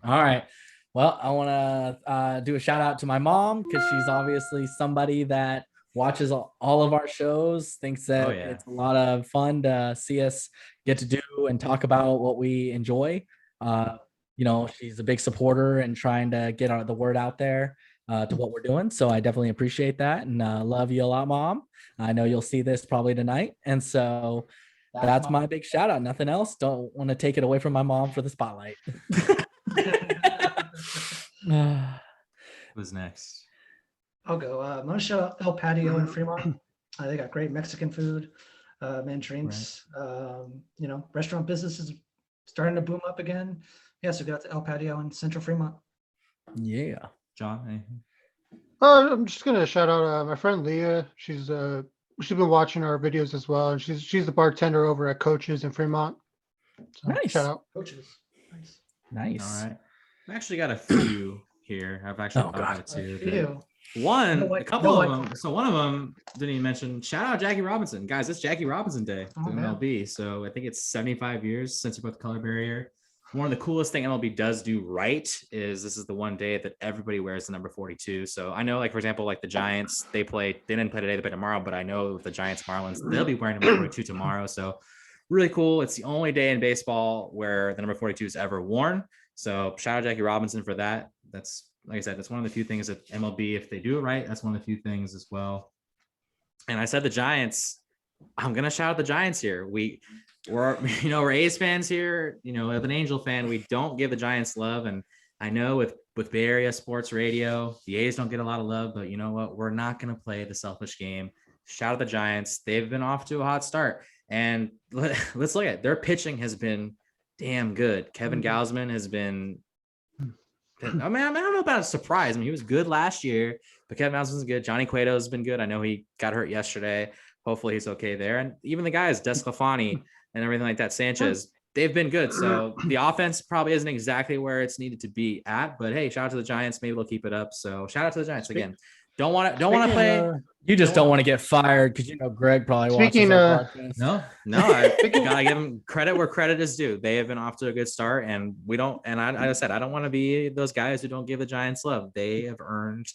All right. Well, I want to do a shout out to my mom because she's obviously somebody that watches all of our shows, thinks that it's a lot of fun to see us get to do and talk about what we enjoy. She's a big supporter and trying to get the word out there to what we're doing. So I definitely appreciate that and love you a lot, Mom. I know you'll see this probably tonight. And so that's my big shout out. Nothing else. Don't want to take it away from my mom for the spotlight. Who's next? I'll go. I'm gonna shout out El Patio in Fremont. They got great Mexican food, and drinks. Right. Restaurant business is starting to boom up again. Yeah, so go out to El Patio in Central Fremont. Yeah. John? Anything? I'm just gonna shout out my friend Leah. She's been watching our videos as well, and she's the bartender over at Coaches in Fremont. So, Nice. shout out. Coaches. Nice. Nice. All right. I've actually got a few here. I've actually got two. Ew. One, No a white- couple no of white- them. So one of them didn't even mention. Shout out Jackie Robinson, guys. It's Jackie Robinson Day Oh, to man. MLB. So I think it's 75 years since we put the color barrier. One of the coolest thing MLB does do right is this is the one day that everybody wears the number 42. So I know, like for example, like the Giants, they didn't play today, they play tomorrow. But I know the Giants Marlins, they'll be wearing number 42 tomorrow. So really cool. It's the only day in baseball where the number 42 is ever worn. So shout out Jackie Robinson for that. That's, like I said, that's one of the few things that MLB, if they do it right, that's one of the few things as well. And I said the Giants, I'm gonna shout out the Giants here. We're A's fans here. As an Angel fan, we don't give the Giants love. And I know with Bay Area sports radio, the A's don't get a lot of love, but you know what? We're not gonna play the selfish game. Shout out the Giants. They've been off to a hot start. And let's look at it. Their pitching has been damn good. Kevin Gausman has been. I don't know about a surprise. He was good last year, but Kevin Gausman's good. Johnny Cueto's been good. I know he got hurt yesterday. Hopefully he's okay there. And even the guys, Desclafani and everything like that, Sanchez, they've been good. So the offense probably isn't exactly where it's needed to be at. But hey, shout out to the Giants. Maybe they'll keep it up. So shout out to the Giants again. Don't want to play. You just don't want to get fired because Greg probably Speaking, watches our podcast. No, I gotta give them credit where credit is due. They have been off to a good start, and we don't. And I said I don't want to be those guys who don't give the Giants love. They have earned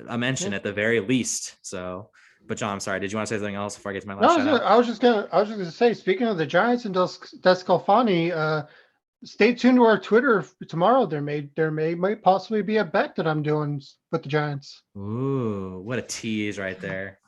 a mention at the very least. So, but John, I'm sorry. Did you want to say something else before I get to my last shout out? I was just gonna say, speaking of the Giants and Descalfani, stay tuned to our Twitter tomorrow. There might possibly be a bet that I'm doing with the Giants. Ooh, what a tease right there.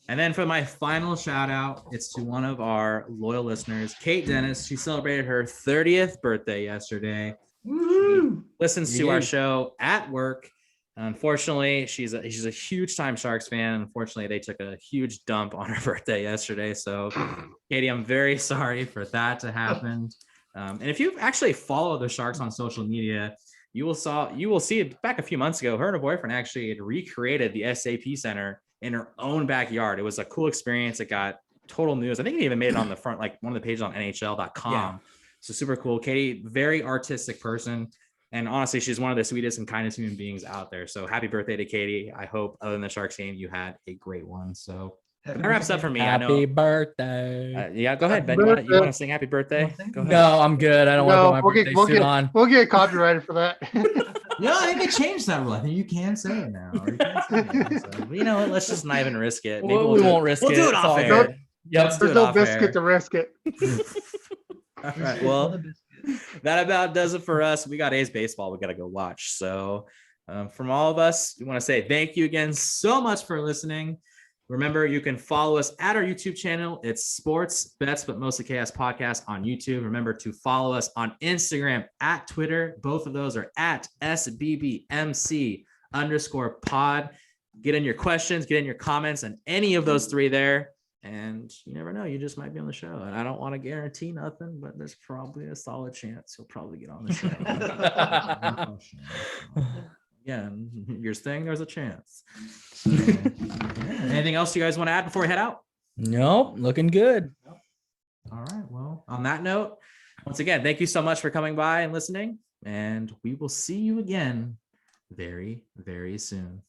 And then for my final shout out, it's to one of our loyal listeners, Kate Dennis. She celebrated her 30th birthday yesterday. She listens to our show at work. Unfortunately, she's a huge time Sharks fan. Unfortunately, they took a huge dump on her birthday yesterday. So, Katie, I'm very sorry for that to happen. And if you actually follow the Sharks on social media, you will see it back a few months ago. Her and her boyfriend actually had recreated the SAP Center in her own backyard. It was a cool experience. It got total news. I think it even made it on the front, like one of the pages on NHL.com. Yeah. So super cool. Katie, very artistic person. And honestly, she's one of the sweetest and kindest human beings out there. So happy birthday to Katie. I hope, other than the Sharks game, you had a great one. So Happy That wraps up birthday. for me. I Happy know. birthday. Yeah, go ahead, Ben. Happy You want to sing happy birthday? birthday. Go ahead. No, I'm good. I don't want to No, put my birthday suit on. we'll get copyrighted for that. Yeah, I think they changed that rule. I think you can say it now. Or you can't say it. So, But you know what? Let's just not even risk it. Maybe We do won't it. risk We'll it. do it It's off all air. good. Yep. Let's do There's it no off air. biscuit to risk it. All right. Biscuit Well, for the biscuit. that about does it for us. We got A's baseball. We got to go watch. So, from all of us, we want to say thank you again so much for listening. Remember, you can follow us at our YouTube channel. It's Sports Bets, but Mostly Chaos Podcast on YouTube. Remember to follow us on Instagram, at Twitter. Both of those are at SBBMC_pod. Get in your questions, get in your comments, and any of those three there. And you never know, you just might be on the show. And I don't want to guarantee nothing, but there's probably a solid chance you'll probably get on the show. Again, you're saying there's a chance. So, anything else you guys want to add before we head out? Nope. Looking good. All right. Well, on that note, once again, thank you so much for coming by and listening. And we will see you again very, very soon.